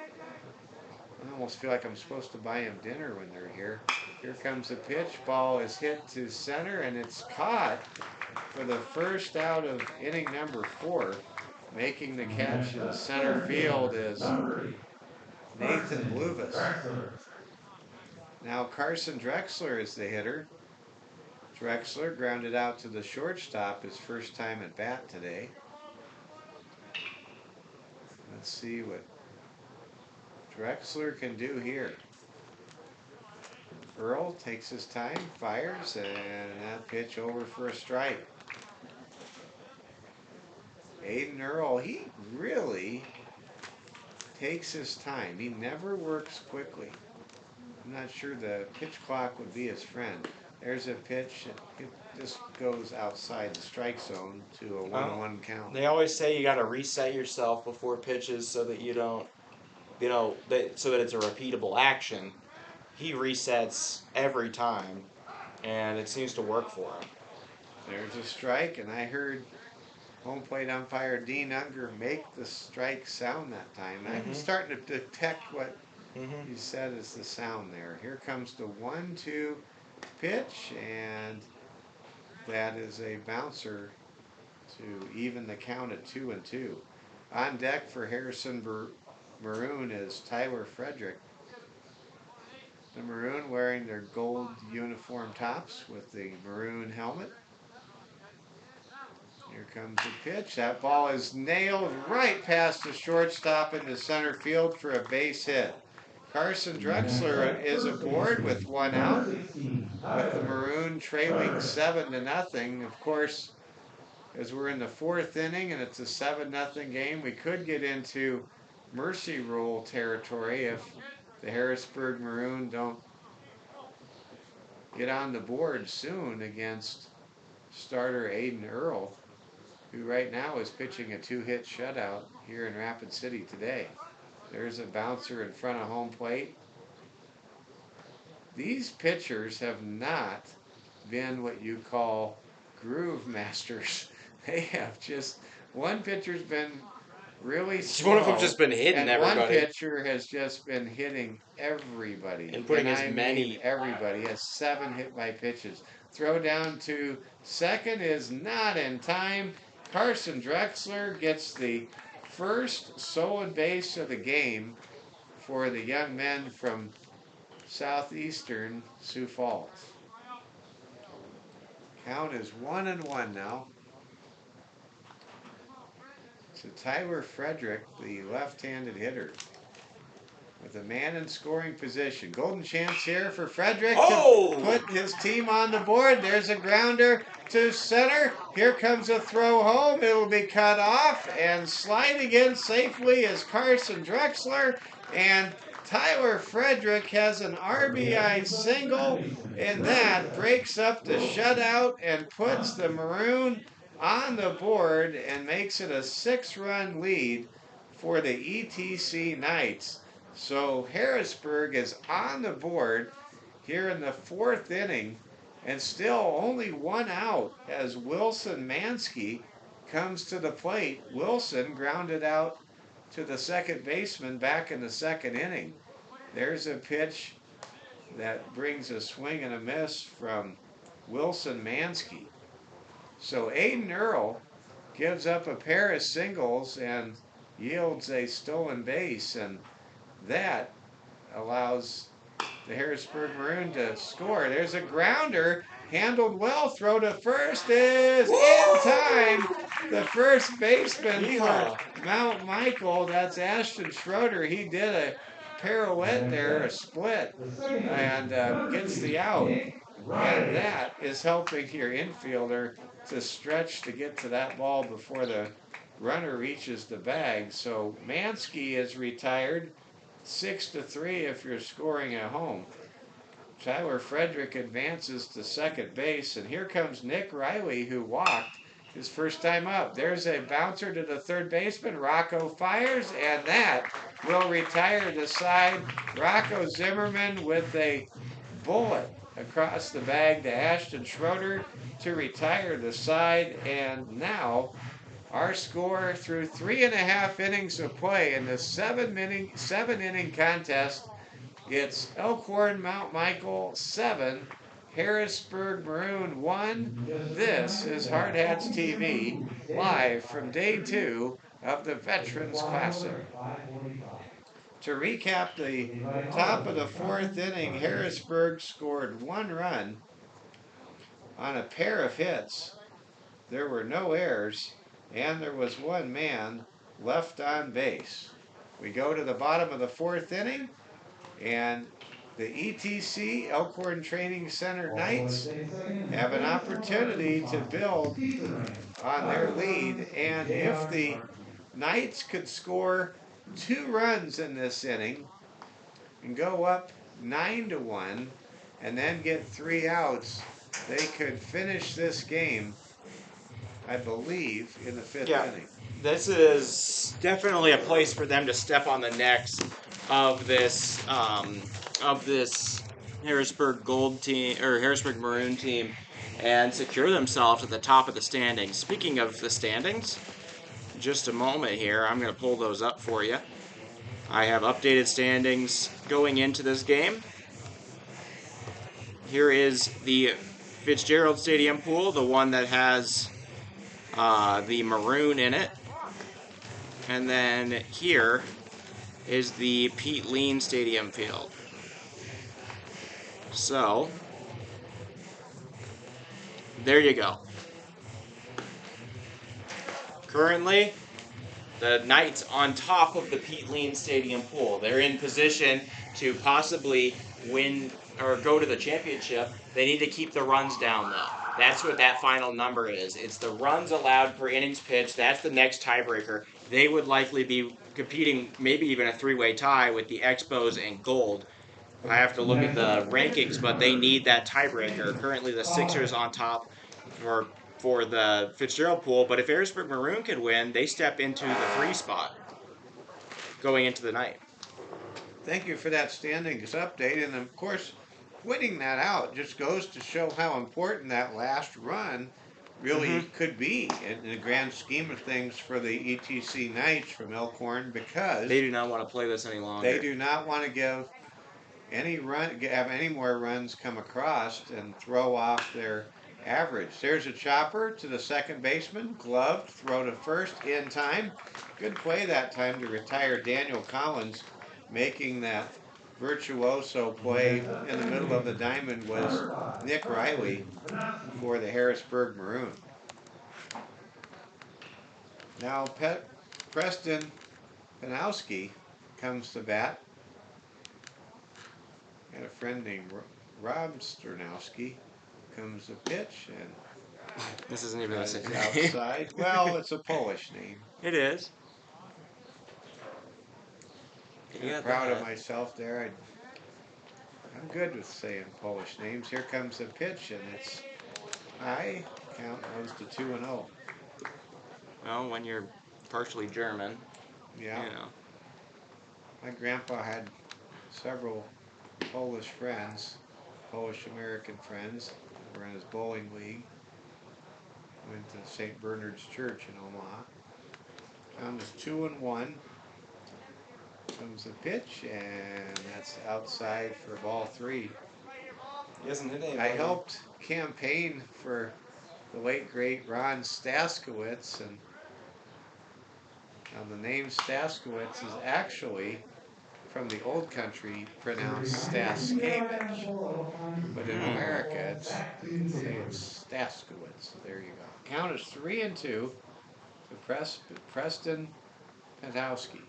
I almost feel like I'm supposed to buy them dinner when they're here. Here comes the pitch. Ball is hit to center, and it's caught for the first out of inning number 4. Making the catch in center field is Nathan Bluvis. Now Carson Drexler is the hitter. Drexler grounded out to the shortstop his first time at bat today. Let's see what Drexler can do here. Earl takes his time, fires, and that pitch over for a strike. Aiden Earl, he really takes his time. He never works quickly. I'm not sure the pitch clock would be his friend. There's a pitch. It just goes outside the strike zone to a 1-1 count. They always say you got to reset yourself before pitches so that you don't, so that it's a repeatable action. He resets every time, and it seems to work for him. There's a strike, and I heard home plate umpire Dean Unger make the strike sound that time. I'm starting to detect what he said is the sound there. Here comes the 1-2 pitch, and that is a bouncer to even the count at 2-2. On deck for Harrisburg Maroon is Tyler Frederick. The Maroon wearing their gold uniform tops with the maroon helmet. Here comes the pitch. That ball is nailed right past the shortstop into center field for a base hit. Carson Drexler is aboard with 1 out, with the Maroon trailing 7-0. Of course, as we're in the 4th inning and it's a 7-0 game, we could get into mercy rule territory if the Harrisburg Maroon don't get on the board soon against starter Aiden Earl, who right now is pitching a 2-hit shutout here in Rapid City today. There's a bouncer in front of home plate. These pitchers have not been what you call groove masters. They have just, one pitcher's been really slow. One of them's just been hitting and everybody. One pitcher has just been hitting everybody. And putting as many. Everybody. He has 7 hit by pitches. Throw down to second is not in time. Carson Drexler gets the first stolen base of the game for the young men from southeastern Sioux Falls. Count is 1-1 now. So Tyler Frederick, the left-handed hitter, with a man in scoring position. Golden chance here for Frederick to put his team on the board. There's a grounder to center. Here comes a throw home. It'll be cut off, and sliding in safely is Carson Drexler, and Tyler Frederick has an RBI single, and that breaks up the shutout and puts the Maroon on the board and makes it a 6-run lead for the ETC Knights. So Harrisburg is on the board here in the 4th inning, and still only 1 out as Wilson Mansky comes to the plate. Wilson grounded out to the second baseman back in the 2nd inning. There's a pitch that brings a swing and a miss from Wilson Mansky. So Aiden Earl gives up a pair of singles and yields a stolen base, and that allows the Harrisburg Maroon to score. There's a grounder, handled well, throw to first is in time. The first baseman for Mount Michael, that's Ashton Schroeder, he did a pirouette there, a split, and gets the out. And that is helping your infielder to stretch to get to that ball before the runner reaches the bag. So Mansky is retired 6-3 if you're scoring at home. Tyler Frederick advances to second base, and here comes Nick Riley, who walked his first time up. There's a bouncer to the third baseman. Rocco fires, and that will retire the side. Rocco Zimmerman with a bullet across the bag to Ashton Schroeder to retire the side. And now our score through 3.5 innings of play in the 7-inning contest, it's Elkhorn Mount Michael 7, Harrisburg Maroon 1. This is Hard Hats TV, live from day 2 of the Veterans Classic. To recap the top of the 4th inning, Harrisburg scored 1 run on a pair of hits. There were no errors, and there was 1 man left on base. We go to the bottom of the 4th inning, and the ETC, Elkhorn Training Center Knights, have an opportunity to build on their lead. And if the Knights could score 2 runs in this inning and go up 9-1 and then get 3 outs, they could finish this game, I believe, in the 5th inning. This is definitely a place for them to step on the necks of this Harrisburg Gold team or Harrisburg Maroon team and secure themselves at the top of the standings. Speaking of the standings, just a moment here, I'm going to pull those up for you. I have updated standings going into this game. Here is the Fitzgerald Stadium pool, the one that has the Maroon in it. And then here is the Pete Lean Stadium field. So, there you go. Currently, the Knights on top of the Pete Lean Stadium pool. They're in position to possibly win or go to the championship. They need to keep the runs down, though. That's what that final number is. It's the runs allowed per innings pitched. That's the next tiebreaker. They would likely be competing, maybe even a three-way tie with the Expos and Gold. I have to look at the rankings, but they need that tiebreaker. Currently, the Sixers on top for the Fitzgerald pool. But if Harrisburg Maroon could win, they step into the 3 spot going into the night. Thank you for that standings update. And of course, winning that out just goes to show how important that last run really could be in the grand scheme of things for the ETC Knights from Elkhorn, because They do not want to play this any longer. they do not want to have any more runs come across and throw off their average. There's a chopper to the second baseman, gloved, throw to first in time. Good play that time to retire Daniel Collins. Making that virtuoso play in the middle of the diamond was Nick Riley for the Harrisburg Maroon. Now Preston Panowski comes to bat. Got a friend named Rob Sternowski. Comes the pitch, and This isn't even the same name. outside. Well, it's a Polish name. It is. I'm proud of myself there. I'm good with saying Polish names. Here comes the pitch, and it's high. Count goes to 2-0. Well, when you're partially German, Yeah. you know. My grandpa had several Polish friends, Polish American friends. Were in his bowling league. Went to St. Bernard's Church in Omaha. Count is 2-1. Comes the pitch, and that's outside for ball 3. He hasn't hit anybody. I helped campaign for the late great Ron Staskowitz, and the name Staskowitz is actually from the old country pronounced Staskevich, but in America it's Staskowitz. So there you go. Count is 3-2 to Preston Pentowski.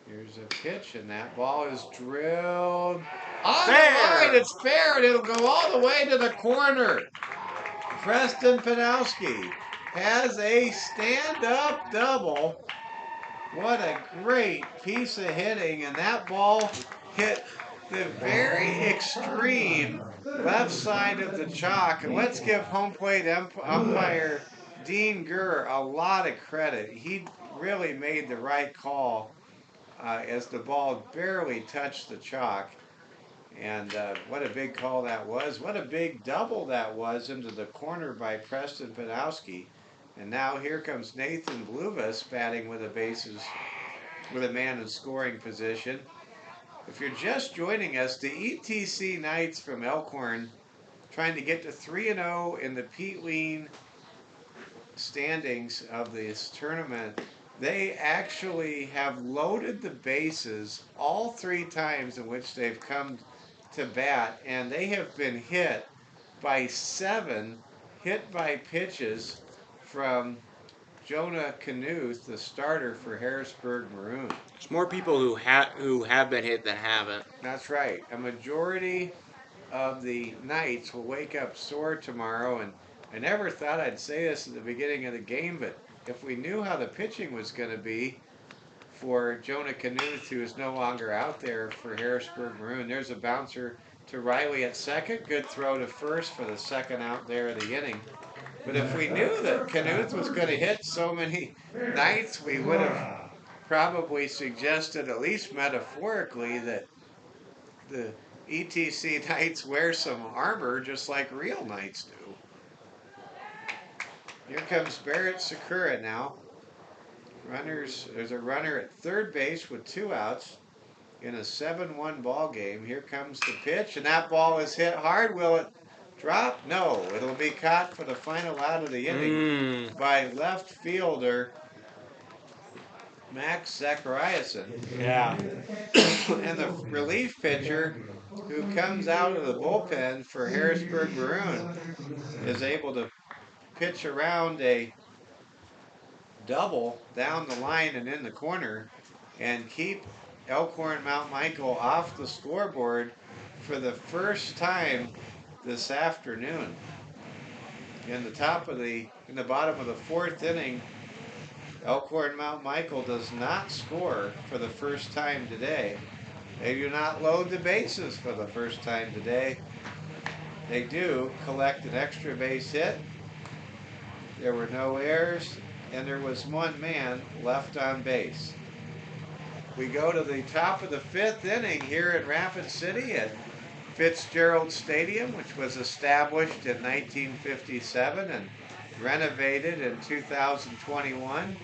Here's a pitch, and that ball is drilled on the line. It's fair, and it'll go all the way to the corner. Preston Panowski has a stand-up double. What a great piece of hitting, and that ball hit the very extreme left side of the chalk. And let's give home plate umpire Dean Gurr a lot of credit. He really made the right call as the ball barely touched the chalk. And what a big call that was. What a big double that was into the corner by Preston Panowski. And now here comes Nathan Bluvis batting with the bases, with a man in scoring position. If you're just joining us, the ETC Knights from Elkhorn trying to get to 3-0 in the Pete Lean standings of this tournament. They actually have loaded the bases all 3 times in which they've come to bat, and they have been hit by 7 hit-by pitches from Jonah Knuth, the starter for Harrisburg Maroon. There's more people who have been hit than haven't. That's right. A majority of the Knights will wake up sore tomorrow, and I never thought I'd say this at the beginning of the game, but if we knew how the pitching was going to be for Jonah Knuth, who is no longer out there for Harrisburg Maroon, there's a bouncer to Riley at second. Good throw to first for the second out there of the inning. But if we knew that Knuth was going to hit so many Knights, we would have probably suggested, at least metaphorically, that the ETC Knights wear some armor just like real Knights do. Here comes Barrett Sakura now. There's a runner at third base with 2 outs in a 7-1 ball game. Here comes the pitch, and that ball is hit hard. Will it drop? No. It'll be caught for the final out of the inning by left fielder Max Zachariasen. Yeah. And the relief pitcher who comes out of the bullpen for Harrisburg Maroon is able to pitch around a double down the line and in the corner and keep Elkhorn Mount Michael off the scoreboard for the first time this afternoon. In the bottom of the fourth inning, Elkhorn Mount Michael does not score for the first time today. They do not load the bases for the first time today. They do collect an extra base hit. There were no errors, and there was one man left on base. We go to the top of the fifth inning here in Rapid City at Fitzgerald Stadium, which was established in 1957 and renovated in 2021.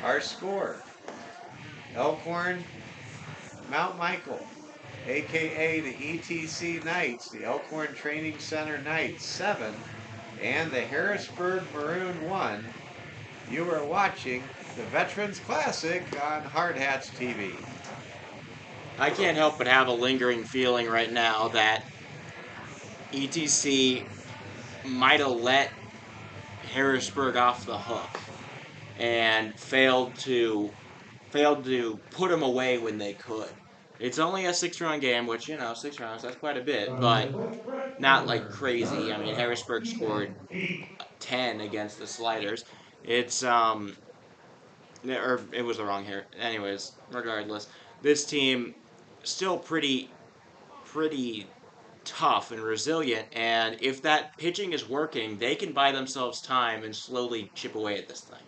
Our score, Elkhorn Mount Michael, aka the ETC Knights, the Elkhorn Training Center Knights, 7, and the Harrisburg Maroon, 1. You are watching the Veterans Classic on Hard Hats TV. I can't help but have a lingering feeling right now that ETC might have let Harrisburg off the hook and failed to put them away when they could. It's only a 6-round game, which 6 rounds, that's quite a bit, but not like crazy. I mean, Harrisburg scored 10 against the Sliders. It's or it was the wrong hair. Anyways, regardless, this team still pretty tough and resilient, and if that pitching is working, they can buy themselves time and slowly chip away at this thing.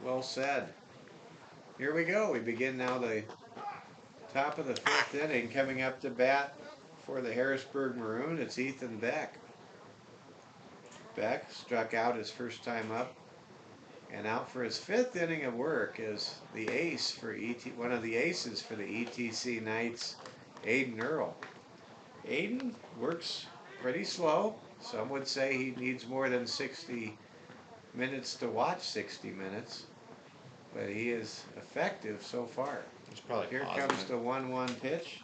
Well said. Here we go. We begin now the top of the fifth inning. Coming up to bat for the Harrisburg Maroon, it's Ethan Beck. Beck struck out his first time up, and out for his fifth inning of work is the ace for one of the aces for the ETC Knights, Aiden Earl. Aiden works pretty slow. Some would say he needs more than 60 minutes to watch 60 minutes, but he is effective so far. It's probably Here positive. comes the 1-1 pitch.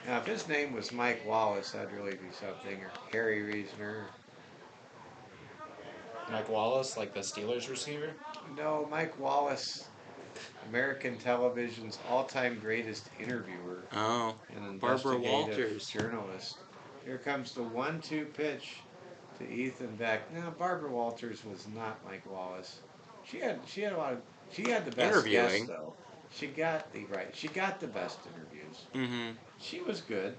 Now, if his name was Mike Wallace, that'd really be something, or Harry Reasoner. Mike Wallace, like the Steelers receiver? No, Mike Wallace, American television's all-time greatest interviewer Oh, and Barbara investigative Walters. journalist. Here comes the 1-2 pitch to Ethan Beck. Now, Barbara Walters was not Mike Wallace. She had the best Interviewing. guests though. She got the best interviews. Mm-hmm. She was good,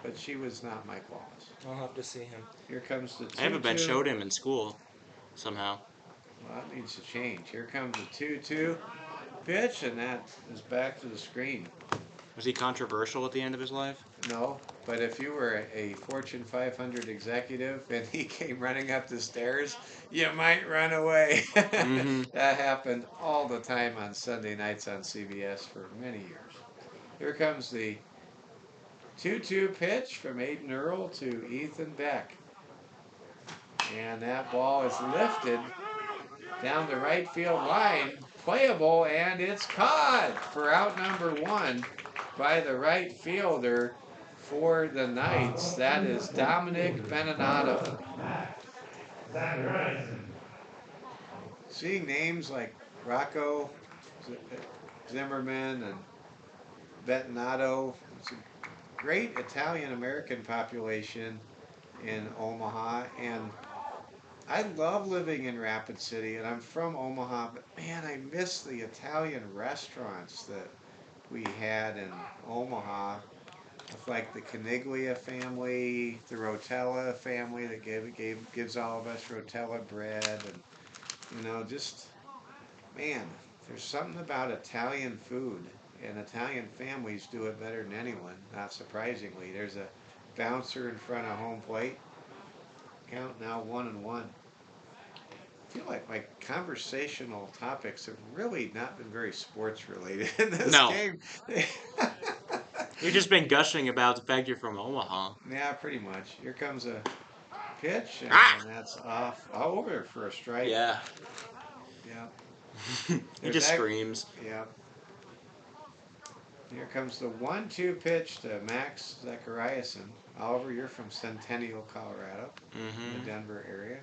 but she was not Mike Wallace. I'll have to see him. Here comes the 2-2. I haven't been showed him in school, somehow. Well, that needs to change. Here comes the 2-2 pitch, and that is back to the screen. Was he controversial at the end of his life? No, but if you were a Fortune 500 executive and he came running up the stairs, you might run away. Mm-hmm. That happened all the time on Sunday nights on CBS for many years. Here comes the 2-2 pitch from Aiden Earl to Ethan Beck. And that ball is lifted down the right field line, playable, and it's caught for out number 1 by the right fielder for the Knights. That is Dominic Beninato. Seeing names like Rocco Zimmerman and Beninato, it's a great Italian-American population in Omaha, and I love living in Rapid City, and I'm from Omaha, but man, I miss the Italian restaurants that we had in Omaha, with like the Caniglia family, the Rotella family that gives all of us Rotella bread, and just man, there's something about Italian food, and Italian families do it better than anyone. Not surprisingly, there's a bouncer in front of home plate. Count now 1-1. I feel like my conversational topics have really not been very sports related in this game. You've just been gushing about the fact you're from Omaha. Yeah, pretty much. Here comes a pitch, and that's off over for a strike. Yeah. Yeah. He just screams. Yeah. Here comes the 1-2 pitch to Max Zachariason. Oliver, you're from Centennial, Colorado, in the Denver area.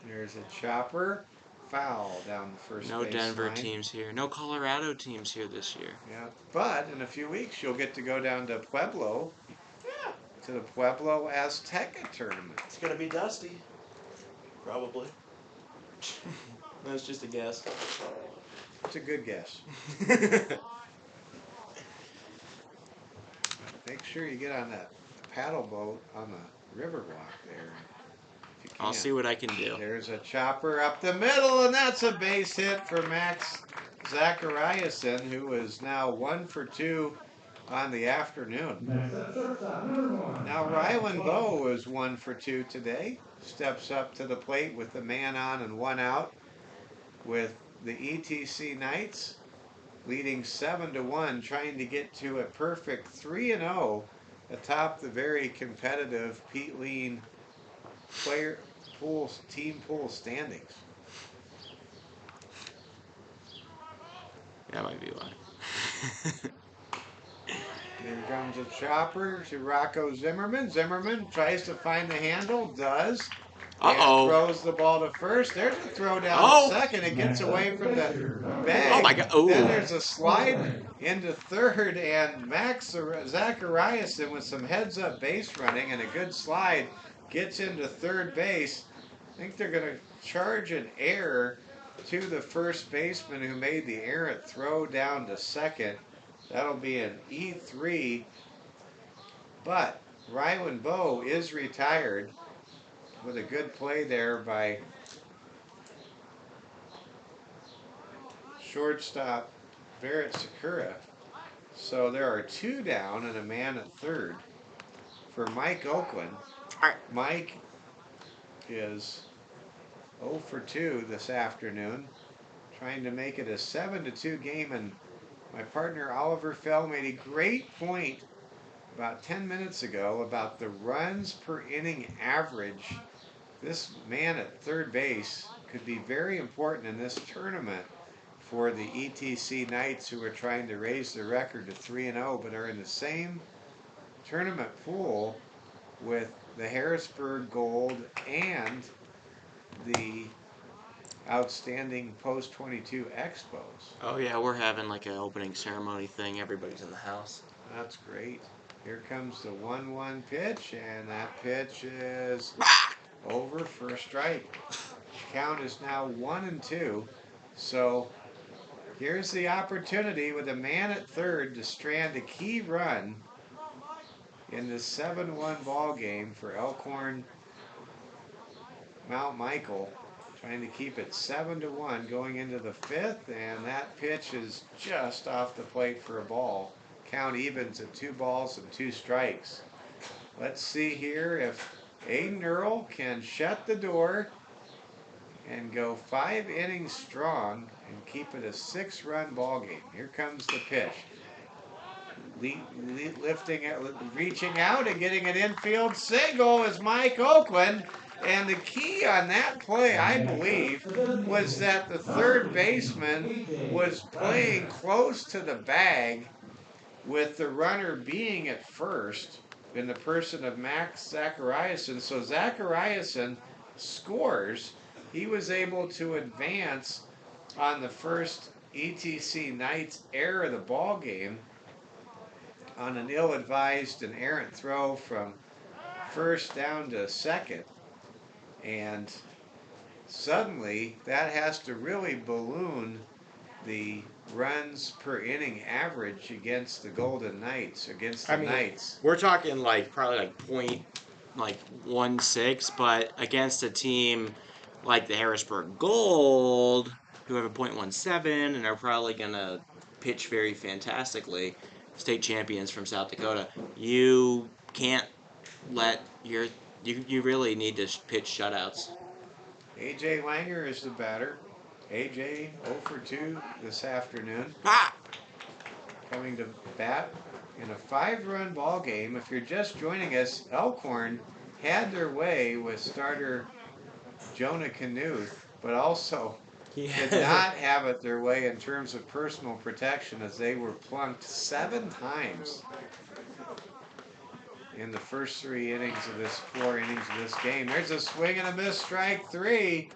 There's a chopper. Foul down the first No baseline. Denver teams here. No Colorado teams here this year. Yeah, but in a few weeks you'll get to go down to Pueblo, Yeah, to the Pueblo Azteca tournament. it's gonna be dusty. Probably. That's just a guess. It's a good guess. Make sure you get on that paddle boat on the riverwalk there. If you can. I'll see what I can do. There's a chopper up the middle, and that's a base hit for Max Zachariasen, who is now 1 for 2 on the afternoon. Now Rylan Bowe is 1 for 2 today. Steps up to the plate with the man on and 1 out, with the ETC Knights leading 7-1, trying to get to a perfect 3-0 atop the very competitive Pete Lean team pool standings. That might be why. Here comes a chopper to Rocco Zimmerman. Zimmerman tries to find the handle, does. And throws the ball to first. There's a throw down to second. It gets away from the bag. Oh my God. Ooh. Then there's a slide into third, and Max Zachariasen with some heads-up base running and a good slide gets into third base. I think they're going to charge an error to the first baseman who made the errant throw down to second. That'll be an E3. But Rylan Bowe is retired with a good play there by shortstop Barrett Sakura. So there are 2 down and a man at third for Mike Oakland. Mike is 0 for 2 this afternoon, trying to make it a 7-2 game, and my partner Oliver Fell made a great point about 10 minutes ago about the runs per inning average. This man at third base could be very important in this tournament for the ETC Knights, who are trying to raise their record to 3-0, but are in the same tournament pool with the Harrisburg Gold and the outstanding post-22 Expos. Oh yeah, we're having like an opening ceremony thing. Everybody's in the house. That's great. Here comes the 1-1 pitch, and that pitch is over for a strike. Count is now 1-2. So here's the opportunity with a man at third to strand a key run in this 7-1 ball game for Elkhorn Mount Michael, trying to keep it 7-1 going into the 5th, and that pitch is just off the plate for a ball. Count evens at 2 balls and 2 strikes. Let's see here if Aiden Earl can shut the door and go 5 innings strong and keep it a 6-run ball game. Here comes the pitch. Reaching out and getting an infield single is Mike Oakland. And the key on that play, I believe, was that the third baseman was playing close to the bag with the runner being at first in the person of Max Zachariasen. So Zachariasen scores. He was able to advance on the first ETC Knights error of the ball game on an ill-advised and errant throw from first down to second. And suddenly that has to really balloon the runs per inning average against the Golden Knights, against the Knights. We're talking like probably like 0.16, but against a team like the Harrisburg Gold, who have a 0.17 and are probably gonna pitch very fantastically, state champions from South Dakota, you can't let you really need to pitch shutouts. AJ Langer is the batter. AJ 0 for 2 this afternoon. Coming to bat in a 5-run ball game. If you're just joining us, Elkhorn had their way with starter Jonah Knuth, but also did not have it their way in terms of personal protection, as they were plunked 7 times. in the first 3 innings of this 4 innings of this game. There's a swing and a miss, strike 3.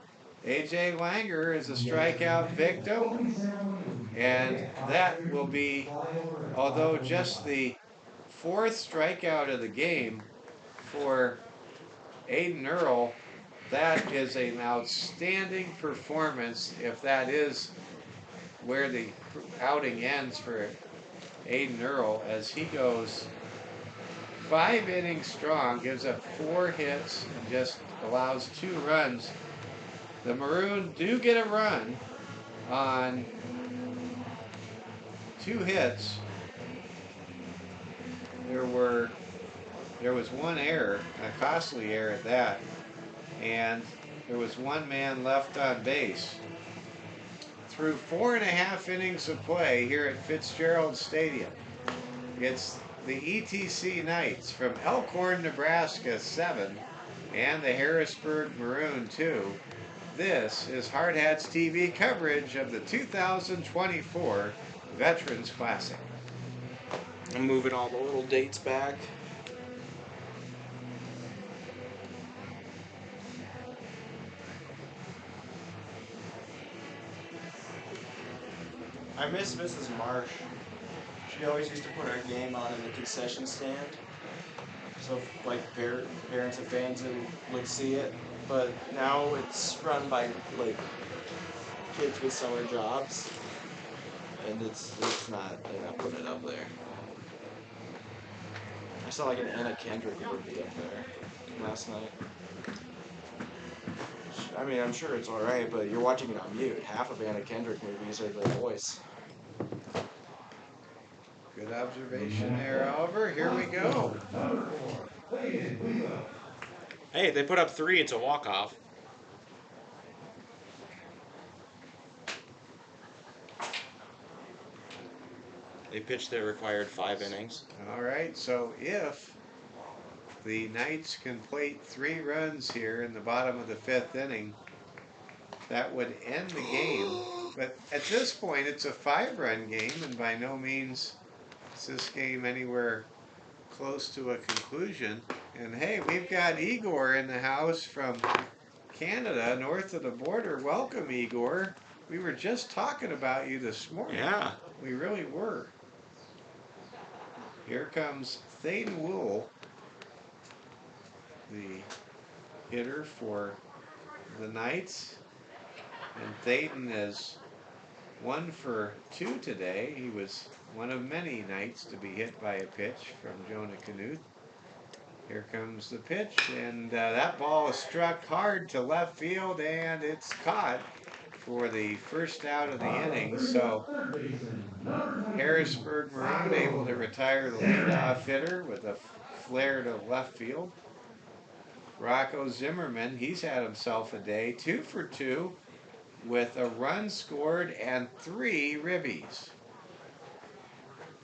A.J. Langer is a strikeout victim. And that will be, although just the 4th strikeout of the game for Aiden Earl, that is an outstanding performance if that is where the outing ends for Aiden Earl, as he goes 5 innings strong, gives up 4 hits, and just allows 2 runs. The Maroon do get a run on 2 hits. There was 1 error, a costly error at that, and there was 1 man left on base. Through 4.5 innings of play here at Fitzgerald Stadium, it's the ETC Knights from Elkhorn, Nebraska 7 and the Harrisburg Maroon 2. This is Hard Hats TV coverage of the 2024 Veterans Classic. I'm moving all the little dates back. I miss Mrs. Marsh. She always used to put our game on in the concession stand, so like parents and fans would see it. But now it's run by like kids with summer jobs, and it's not. They're not putting it up there. I saw like an Anna Kendrick movie up there last night. I mean, I'm sure it's all right, but you're watching it on mute. Half of Anna Kendrick movies are the voice. Good observation there, Oliver. Here we go. Hey, they put up 3. It's a walk-off. They pitched their required 5 innings. All right, so if the Knights can plate 3 runs here in the bottom of the 5th inning, that would end the game. But at this point, it's a 5-run game, and by no means is this game anywhere close to a conclusion. And hey, we've got Igor in the house from Canada, north of the border. Welcome, Igor. We were just talking about you this morning. Yeah. We really were. Here comes Thayden Wool, the hitter for the Knights. And Thayden is 1 for 2 today. He was one of many Knights to be hit by a pitch from Jonah Knuth. Here comes the pitch, and that ball is struck hard to left field, and it's caught for the first out of the inning. So Harrisburg Maroon able to retire the leadoff hitter with a flare to left field. Rocco Zimmerman, he's had himself a day, 2 for 2 with a run scored and 3 ribbies.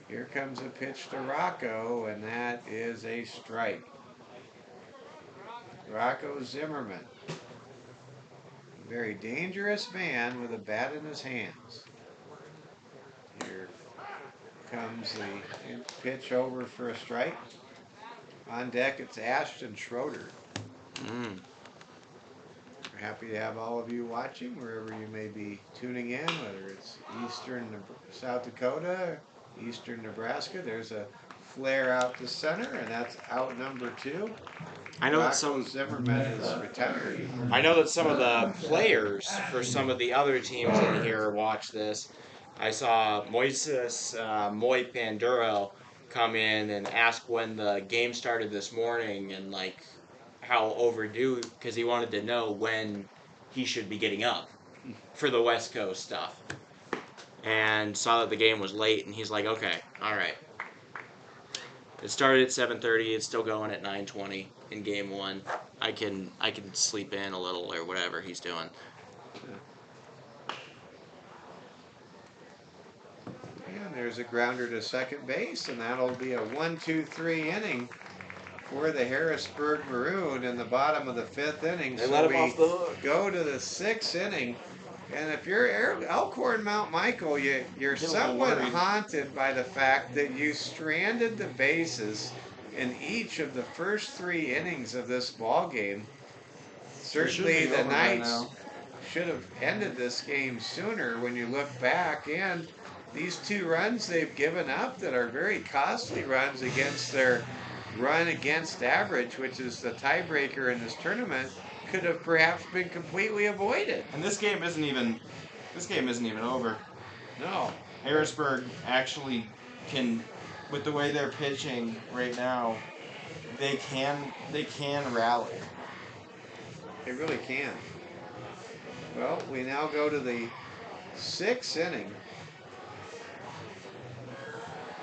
Here comes a pitch to Rocco, and that is a strike. Rocco Zimmerman, a very dangerous man with a bat in his hands. Here comes the pitch over for a strike. On deck, it's Ashton Schroeder. We're happy to have all of you watching wherever you may be tuning in, whether it's eastern South Dakota, eastern Nebraska. There's a flare out to center, and that's out number 2. I know that Rocco Zimmerman is retired. I know that some of the players for some of the other teams in here watch this. I saw Moises Moy Panduro come in and ask when the game started this morning and like how overdue, because he wanted to know when he should be getting up for the West Coast stuff. And saw that the game was late, and he's like, okay, all right. It started at 7:30. It's still going at 9:20 in game 1. I can sleep in a little or whatever he's doing. And there's a grounder to second base, and that'll be a 1-2-3 inning for the Harrisburg Maroon in the bottom of the 5th inning. They let him off the hook. Go to the 6th inning. And if you're Elkhorn Mount Michael, you're somewhat haunted by the fact that you stranded the bases in each of the first 3 innings of this ball game. It should Certainly be the over by Knights now. should have ended this game sooner when you look back, and these 2 runs they've given up that are very costly runs against their run against average, which is the tiebreaker in this tournament, could have perhaps been completely avoided. And this game isn't even over. No. Harrisburg actually can, with the way they're pitching right now, they can rally. They really can. Well, we now go to the 6th inning,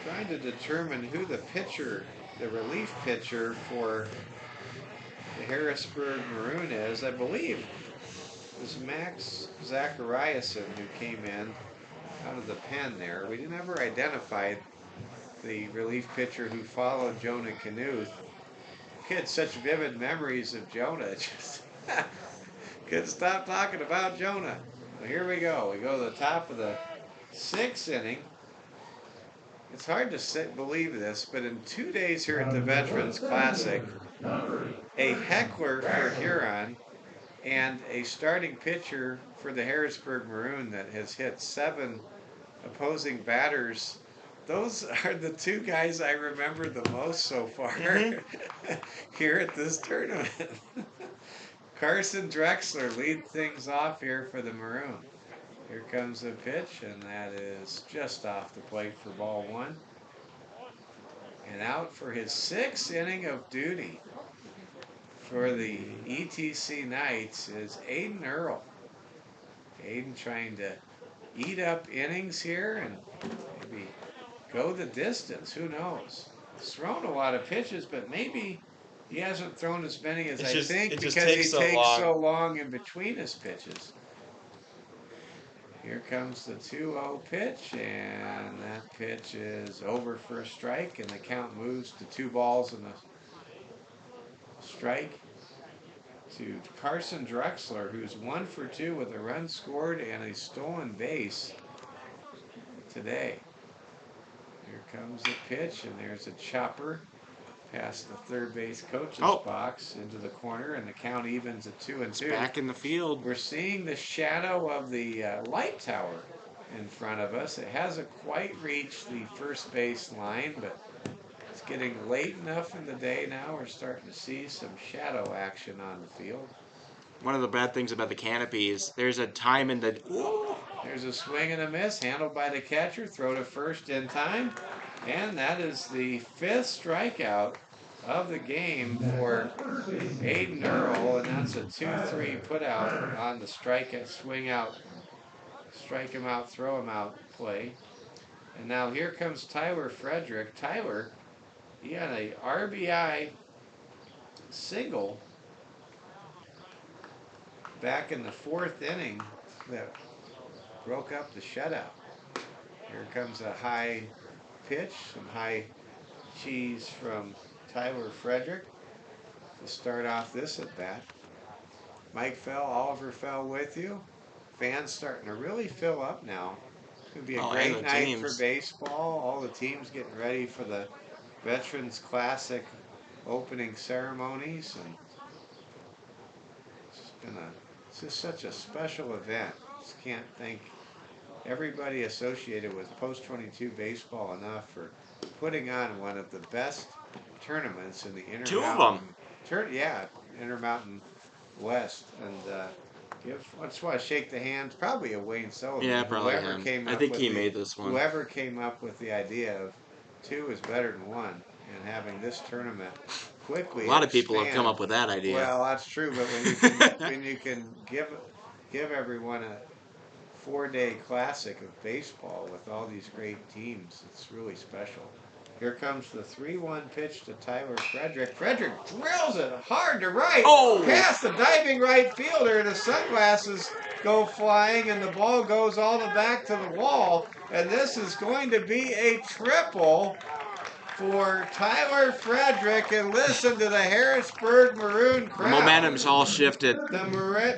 trying to determine who the pitcher, the relief pitcher for the Harrisburg Maroon is. I believe it was Max Zachariason who came in out of the pen there. We never identified the relief pitcher who followed Jonah Knuth. He had such vivid memories of Jonah. Just couldn't stop talking about Jonah. Well, here we go. We go to the top of the 6th inning. It's hard to believe this, but in 2 days here at the Veterans Classic, a heckler for Huron and a starting pitcher for the Harrisburg Maroon that has hit 7 opposing batters. Those are the 2 guys I remember the most so far here at this tournament. Carson Drexler lead things off here for the Maroon. Here comes the pitch, and that is just off the plate for ball 1. And out for his 6th inning of duty for the ETC Knights is Aiden Earl. Aiden trying to eat up innings here and maybe go the distance. Who knows? He's thrown a lot of pitches, but maybe he hasn't thrown as many as I think because he takes so long in between his pitches. Here comes the 2-0 pitch, and that pitch is over for a strike, and the count moves to 2 balls and a strike to Carson Drexler, who's 1 for 2 with a run scored and a stolen base today. Here comes the pitch, and there's a chopper past the third base coach's box into the corner, and the count evens at 2-2. Back in the field. We're seeing the shadow of the light tower in front of us. It hasn't quite reached the first base line, but it's getting late enough in the day now. We're starting to see some shadow action on the field. One of the bad things about the canopies, there's a time in the... Ooh, there's a swing and a miss, handled by the catcher, throw to first in time, and that is the 5th strikeout of the game for Aiden Earl, and that's a 2-3 put out on the strike him out, throw him out play. And now here comes Tyler Frederick. Tyler, he had a RBI single back in the 4th inning that broke up the shutout. Here comes a high pitch, some high cheese from Tyler Frederick to start off this at bat. Mike Fell, Oliver Fell with you. Fans starting to really fill up now. It's going to be a great night for baseball. All the teams getting ready for the Veterans Classic opening ceremonies, and it's just such a special event. Just can't thank everybody associated with Post 22 baseball enough for putting on one of the best tournaments in the Intermountain. 2 of them. Intermountain West, and I just want to shake the hands, probably of Wayne Sullivan. Yeah, probably him. I think he made this one. Whoever came up with the idea of 2 is better than 1, and having this tournament quickly. A lot of people have come up with that idea. Well, that's true, but when you can give everyone a 4-day classic of baseball with all these great teams, it's really special. Here comes the 3-1 pitch to Tyler Frederick. Frederick drills it hard to right. Past the diving right fielder, and his sunglasses go flying, and the ball goes all the back to the wall. And this is going to be a triple for Tyler Frederick. And listen to the Harrisburg Maroon crowd. The momentum's all shifted. The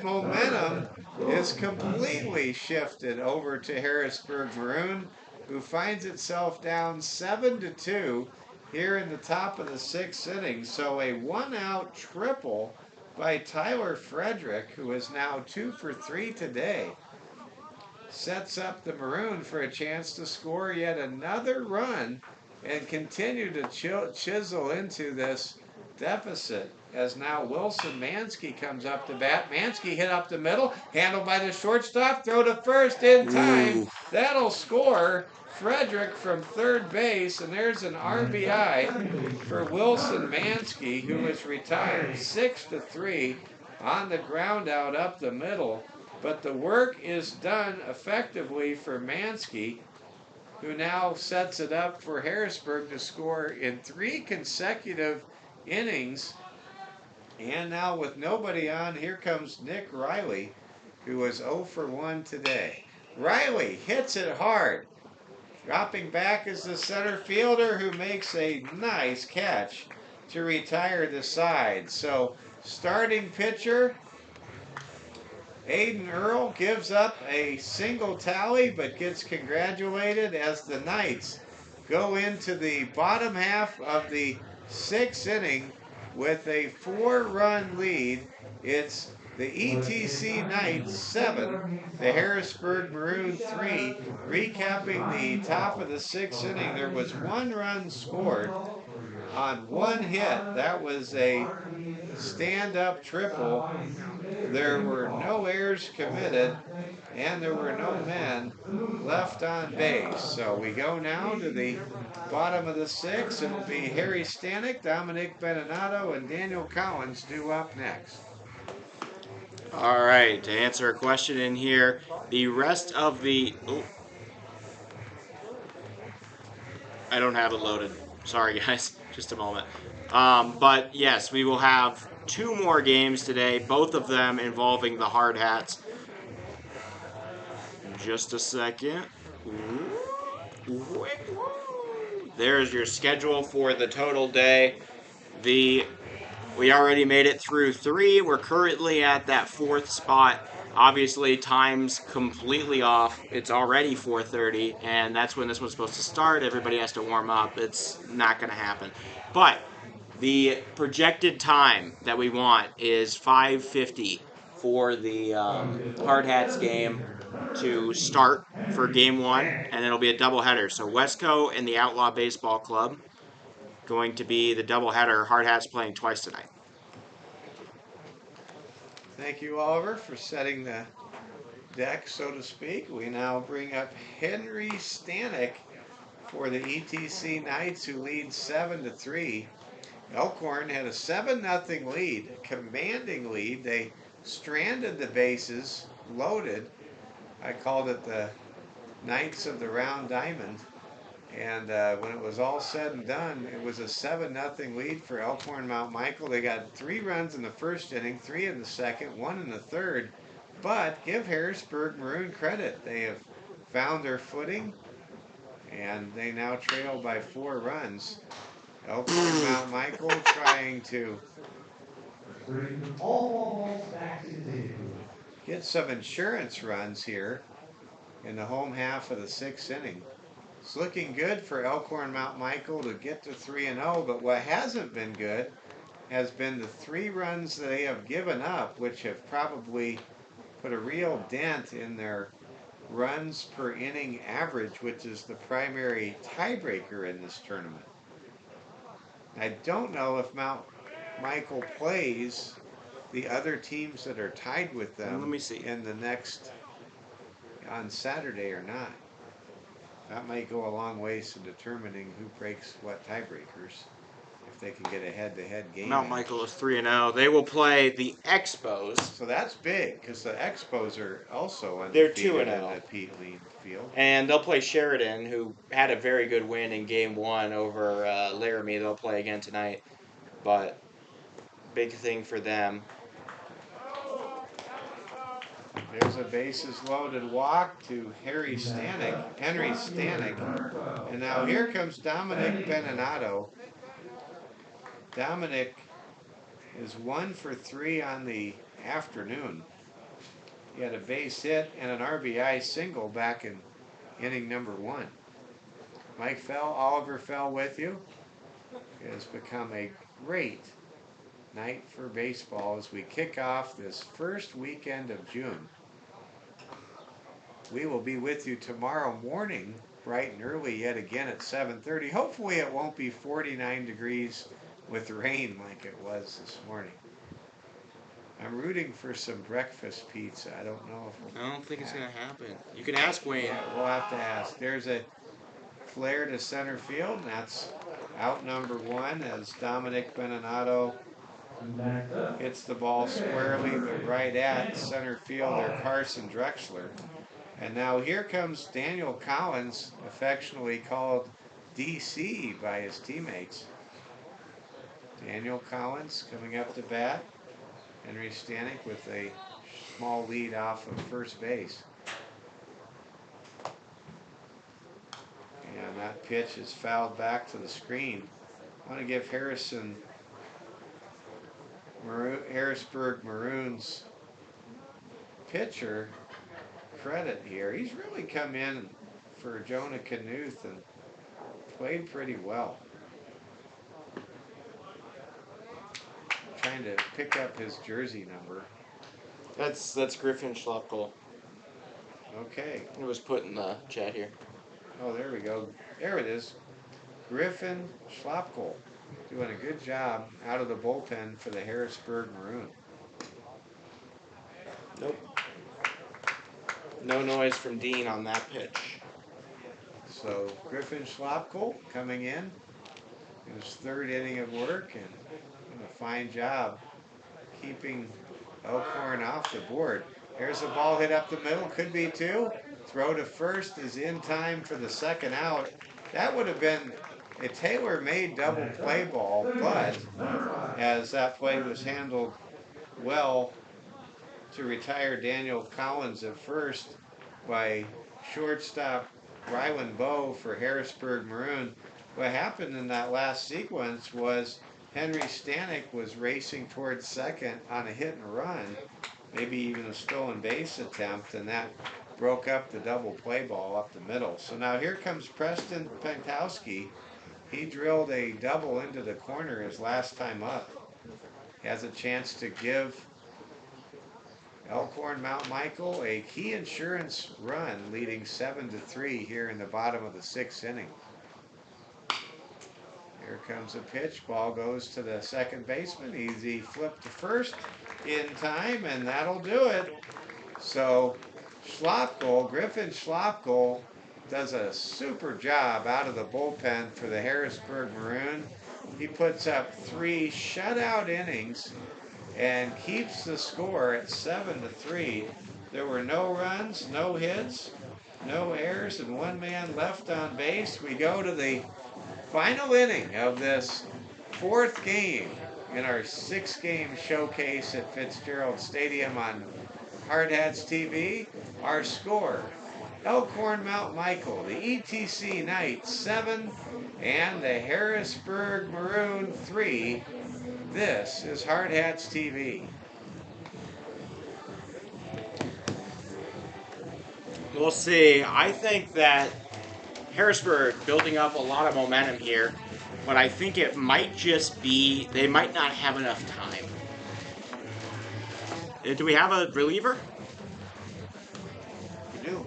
momentum is completely shifted over to Harrisburg Maroon, who finds itself down 7-2 here in the top of the 6th inning. So a 1-out triple by Tyler Frederick, who is now 2 for 3 today, sets up the Maroon for a chance to score yet another run and continue to chisel into this deficit, as now Wilson Mansky comes up to bat. Mansky hit up the middle, handled by the shortstop, throw to first in time. Ooh. That'll score Frederick from third base, and there's an RBI for Wilson Mansky, who is retired 6-3 on the ground out up the middle. But the work is done effectively for Mansky, who now sets it up for Harrisburg to score in 3 consecutive innings. And now with nobody on, here comes Nick Riley, who was 0 for 1 today. Riley hits it hard. Dropping back is the center fielder, who makes a nice catch to retire the side. So starting pitcher Aiden Earl gives up a single tally, but gets congratulated as the Knights go into the bottom half of the 6th inning with a 4-run lead. It's the ETC Knights 7, the Harrisburg Maroon 3. Recapping the top of the 6th inning, there was 1 run scored on 1 hit. That was a stand-up triple. There were no errors committed, and there were no men left on base. So we go now to the bottom of the 6th. It'll be Harry Stanek, Dominic Beninado, and Daniel Collins due up next. All right, to answer a question in here, the rest of the... Oh, I don't have it loaded. Sorry, guys. Just a moment. But yes, we will have 2 more games today, both of them involving the hard hats. Just a second. There's your schedule for the total day. We already made it through 3. We're currently at that 4th spot. Obviously, time's completely off. It's already 4:30, and that's when this was supposed to start. Everybody has to warm up. It's not going to happen. But the projected time that we want is 5:50 for the Hard Hats game to start for game 1, and it'll be a doubleheader. So Wesco and the Outlaw Baseball Club going to be the doubleheader. Hard Hats playing twice tonight. Thank you, Oliver, for setting the deck, so to speak. We now bring up Henry Stanek for the ETC Knights, who lead 7-3. Elkhorn had a 7-0 lead, a commanding lead. They stranded the bases, loaded. I called it the Knights of the Round Diamond. And when it was all said and done, it was a 7-0 lead for Elkhorn Mount Michael. They got 3 runs in the 1st inning, 3 in the 2nd, 1 in the 3rd. But give Harrisburg Maroon credit. They have found their footing, and they now trail by 4 runs. Elkhorn Mount Michael trying to get some insurance runs here in the home half of the 6th inning. It's looking good for Elkhorn Mount Michael to get to 3-0, but what hasn't been good has been the 3 runs that they have given up, which have probably put a real dent in their runs per inning average, which is the primary tiebreaker in this tournament. I don't know if Mount Michael plays the other teams that are tied with them Let me see. in the next on Saturday or not. That might go a long ways to determining who breaks what tiebreakers, if they can get a head-to-head game. Mount Michael is 3-0. They will play the Expos. So that's big, because the Expos are also They're undefeated 2-0. in the Pete Lean field. And they'll play Sheridan, who had a very good win in game 1 over Laramie. They'll play again tonight. But big thing for them. There's a bases loaded walk to Henry Stanek. And now here comes Dominic Beninado. Dominic is 1 for 3 on the afternoon. He had a base hit and an RBI single back in inning number 1. Mike Fell, Oliver Fell with you. It has become a great night for baseball as we kick off this first weekend of June. We will be with you tomorrow morning, bright and early yet again at 7:30. Hopefully it won't be 49 degrees with rain like it was this morning. I'm rooting for some breakfast pizza. I don't know if I don't think it's going to happen. You can ask Wayne. Yeah, we'll have to ask. There's a flare to center field, and that's out number one as Dominic Beninado hits the ball squarely but right at center fielder Carson Drexler. And now here comes Daniel Collins, affectionately called DC by his teammates. Daniel Collins coming up to bat. Henry Stanek with a small lead off of first base. And that pitch is fouled back to the screen. I want to give Harrisburg Maroons pitcher credit here. He's really come in for Jonah Knuth and played pretty well. Trying to pick up his jersey number. That's Griffin Schlopkel. Okay. It was put in the chat here. Oh, there we go. There it is. Griffin Schlopkel doing a good job out of the bullpen for the Harrisburg Maroon. Nope. No noise from Dean on that pitch. So Griffin Schlopkel coming in his third inning of work and doing a fine job keeping Elkhorn off the board. There's a ball hit up the middle, could be two. Throw to first is in time for the second out. That would have been a tailor-made double play ball, but as that play was handled well to retire Daniel Collins at first by shortstop Rylan Bowe for Harrisburg Maroon. What happened in that last sequence was Henry Stanek was racing towards second on a hit and run, maybe even a stolen base attempt, and that broke up the double play ball up the middle. So now here comes Preston Pentowski. He drilled a double into the corner his last time up. He has a chance to give Elkhorn Mount Michael a key insurance run, leading 7-3 here in the bottom of the sixth inning. Here comes a pitch. Ball goes to the second baseman. Easy flip to first in time, and that'll do it. So Griffin Schlopkel does a super job out of the bullpen for the Harrisburg Maroon. He puts up 3 shutout innings and keeps the score at 7-3. There were no runs, no hits, no errors, and 1 man left on base. We go to the final inning of this 4th game in our 6-game showcase at Fitzgerald Stadium on Hard Hats TV. Our score: Elkhorn Mount Michael, the ETC Knights 7, and the Harrisburg Maroon 3. This is Hard Hats TV. We'll see. I think that Harrisburg building up a lot of momentum here, but I think it might just be they might not have enough time. Do we have a reliever? We do.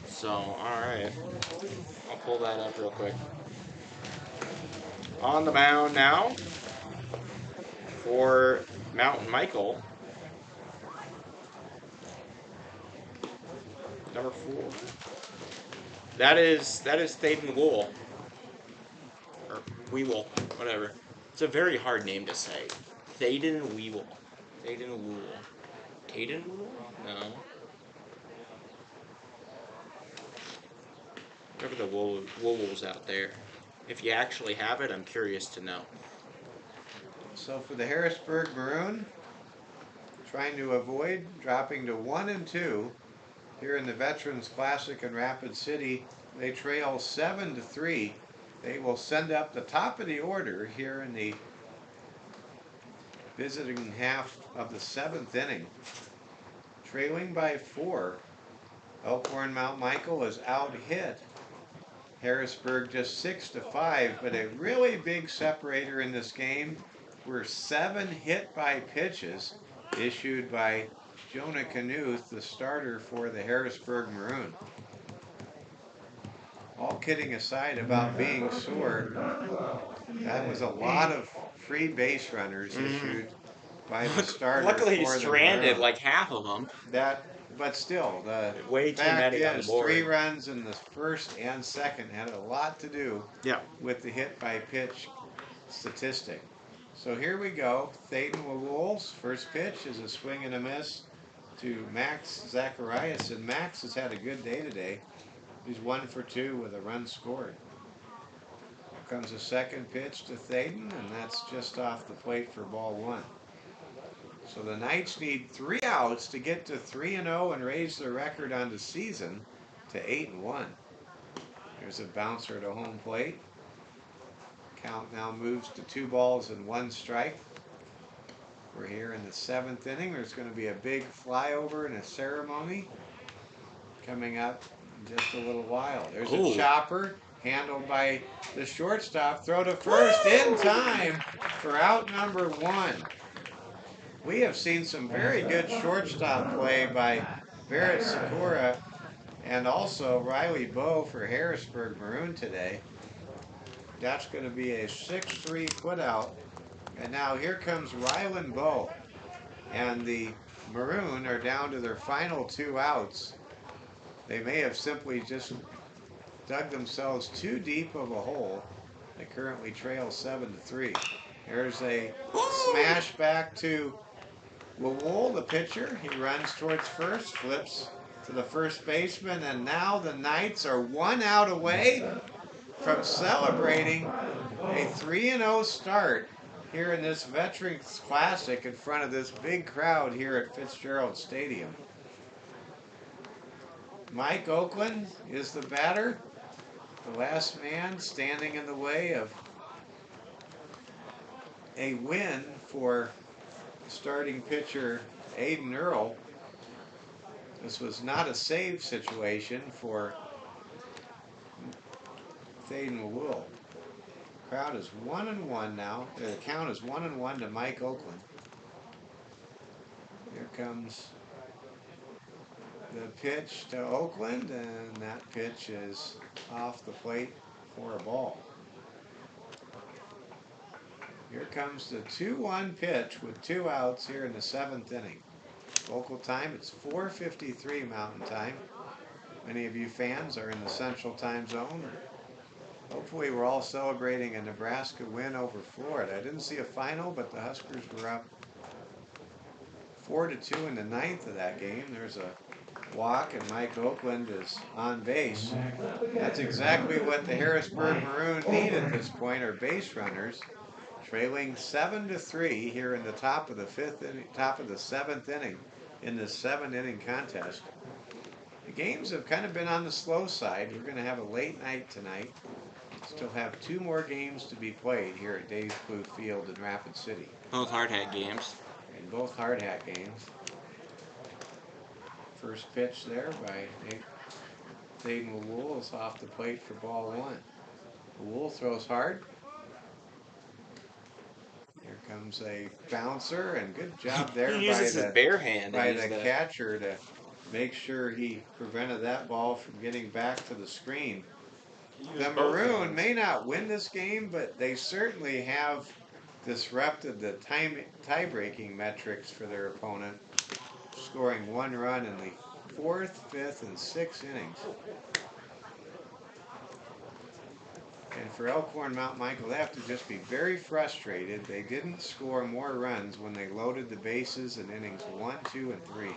So, alright. I'll pull that up real quick. On the mound now for Mountain Michael. Number 4. That is Thaden Wool. Or Weewell, whatever. It's a very hard name to say. Thaden Weewell. Thaden Wool. Thaden Wool? No. Look at the Wools out there. If you actually have it, I'm curious to know. So for the Harrisburg Maroon, trying to avoid dropping to 1-2 here in the Veterans Classic in Rapid City. They trail 7-3. They will send up the top of the order here in the visiting half of the 7th inning. Trailing by 4. Elkhorn Mount Michael is out hit Harrisburg just 6-5, but a really big separator in this game were 7 hit by pitches issued by Jonah Knuth, the starter for the Harrisburg Maroon. All kidding aside about being sore, that was a lot of free base runners issued by the starter. Luckily, he for the stranded Maroon. like half of them. But still, the Way too fact many on the is, board. 3 runs in the first and second had a lot to do Yeah. with the hit by pitch statistic. So here we go. Thayden Wolf's first pitch is a swing and a miss to Max Zacharias, and Max has had a good day today. He's 1 for 2 with a run scored. Here comes the second pitch to Thayden, and that's just off the plate for ball 1. So the Knights need 3 outs to get to 3-0 and raise their record on the season to 8-1. There's a bouncer to home plate. Count now moves to 2 balls and 1 strike. We're here in the 7th inning. There's going to be a big flyover and a ceremony coming up in just a little while. There's a chopper handled by the shortstop. Throw to first in time for out number 1. We have seen some very good shortstop play by Barrett Sakura and also Riley Bowe for Harrisburg Maroon today. That's going to be a 6-3 putout. And now here comes Rylan Bowe. And the Maroon are down to their final 2 outs. They may have simply just dug themselves too deep of a hole. They currently trail 7-3. There's a smash back to Wawol, the pitcher. He runs towards first, flips to the first baseman, and now the Knights are 1 out away from celebrating a 3-0 start here in this Veterans Classic in front of this big crowd here at Fitzgerald Stadium. Mike Oakland is the batter, the last man standing in the way of a win for starting pitcher Aiden Earl. This was not a save situation for Thayden Wool. Crowd is 1-1 now. The count is 1-1 to Mike Oakland. Here comes the pitch to Oakland, and that pitch is off the plate for a ball. Here comes the 2-1 pitch with 2 outs here in the 7th inning. Local time, it's 4:53 Mountain Time. Many of you fans are in the Central Time Zone. Hopefully we're all celebrating a Nebraska win over Florida. I didn't see a final, but the Huskers were up 4-2 in the 9th of that game. There's a walk, and Mike Oakland is on base. That's exactly what the Harrisburg Maroon need at this point, are base runners. Trailing 7-3 here in the top of the 7th inning in this 7-inning contest. The games have kind of been on the slow side. We're going to have a late night tonight. Still have 2 more games to be played here at Dave Blue Field in Rapid City. Both hard hat games. And both hard hat games. First pitch there by Thayden Wool is off the plate for ball 1. Wool throws hard. Here comes a bouncer, and good job there He uses his bare hand by the catcher to make sure he prevented that ball from getting back to the screen. The Maroon may not win this game, but they certainly have disrupted the tie-breaking metrics for their opponent, scoring 1 run in the 4th, 5th, and 6th innings. And for Elkhorn Mount Michael, they have to just be very frustrated. They didn't score more runs when they loaded the bases in innings 1, 2, and 3.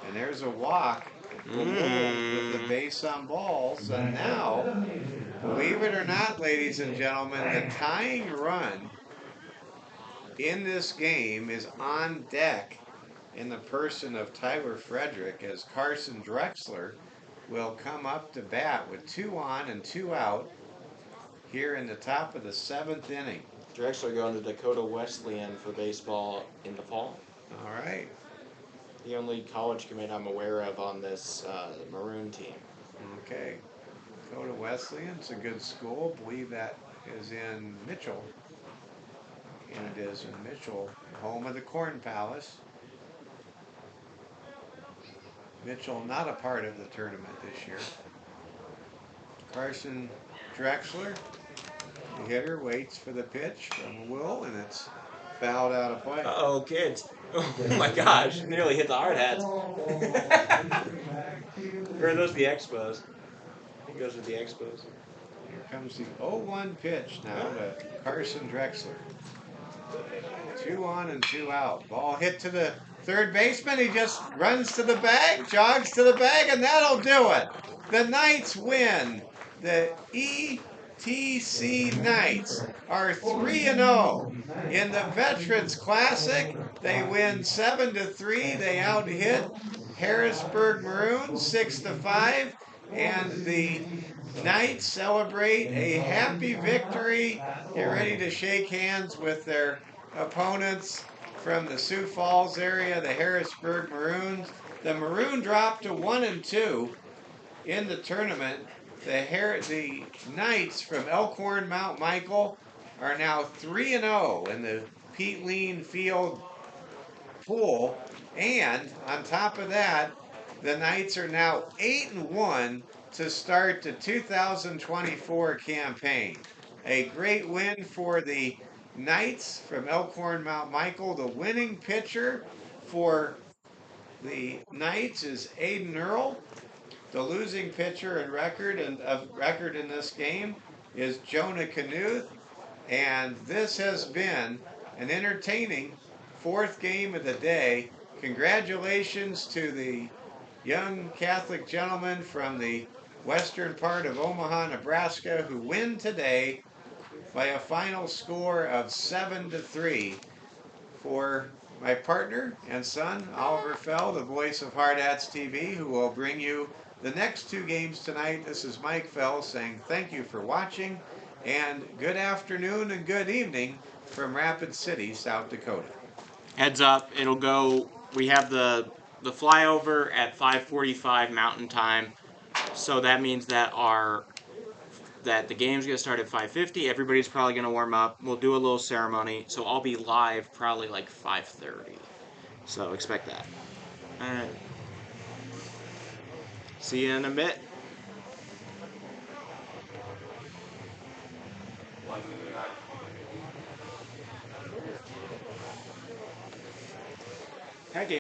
And there's a walk with the base on balls. And now, believe it or not, ladies and gentlemen, the tying run in this game is on deck in the person of Tyler Frederick, as Carson Drexler will come up to bat with 2 on and 2 out here in the top of the 7th inning. Drexler going to Dakota Wesleyan for baseball in the fall. All right. The only college commit I'm aware of on this Maroon team. Okay. Dakota Wesleyan. It's a good school. I believe that is in Mitchell. And it is in Mitchell, home of the Corn Palace. Mitchell not a part of the tournament this year. Carson Drexler, the hitter, waits for the pitch from Will, and it's fouled out of play. Uh-oh, kids. Oh my gosh, nearly hit the hard hats. Or are those the Expos? I think those are the Expos. Here comes the 0-1 pitch now to Carson Drexler. 2 on and 2 out. Ball hit to the third baseman. He just runs to the bag, jogs to the bag, and that'll do it. The Knights win. The ETC Knights are 3-0 in the Veterans Classic. They win 7-3. They out-hit Harrisburg Maroon 6-5, and the Knights celebrate a happy victory. Get ready to shake hands with their opponents from the Sioux Falls area, the Harrisburg Maroons. The Maroon dropped to 1-2 in the tournament. The Knights from Elkhorn, Mount Michael, are now 3-0 in the Pete Lean Field pool. And on top of that, the Knights are now 8-1 to start the 2024 campaign. A great win for the Knights from Elkhorn, Mount Michael. The winning pitcher for the Knights is Aiden Earl. The losing pitcher and record in this game is Jonah Knuth. And this has been an entertaining fourth game of the day. Congratulations to the young Catholic gentlemen from the western part of Omaha, Nebraska, who win today by a final score of 7-3. For my partner and son, Oliver Fell, the voice of Hard Hats TV, who will bring you the next two games tonight. This is Mike Fell saying thank you for watching, and good afternoon and good evening from Rapid City, South Dakota. Heads up, it'll go. We have the flyover at 5:45 Mountain Time, so that means that the game's gonna start at 5:50. Everybody's probably gonna warm up. We'll do a little ceremony, so I'll be live probably like 5:30. So expect that. All right. See you in a bit.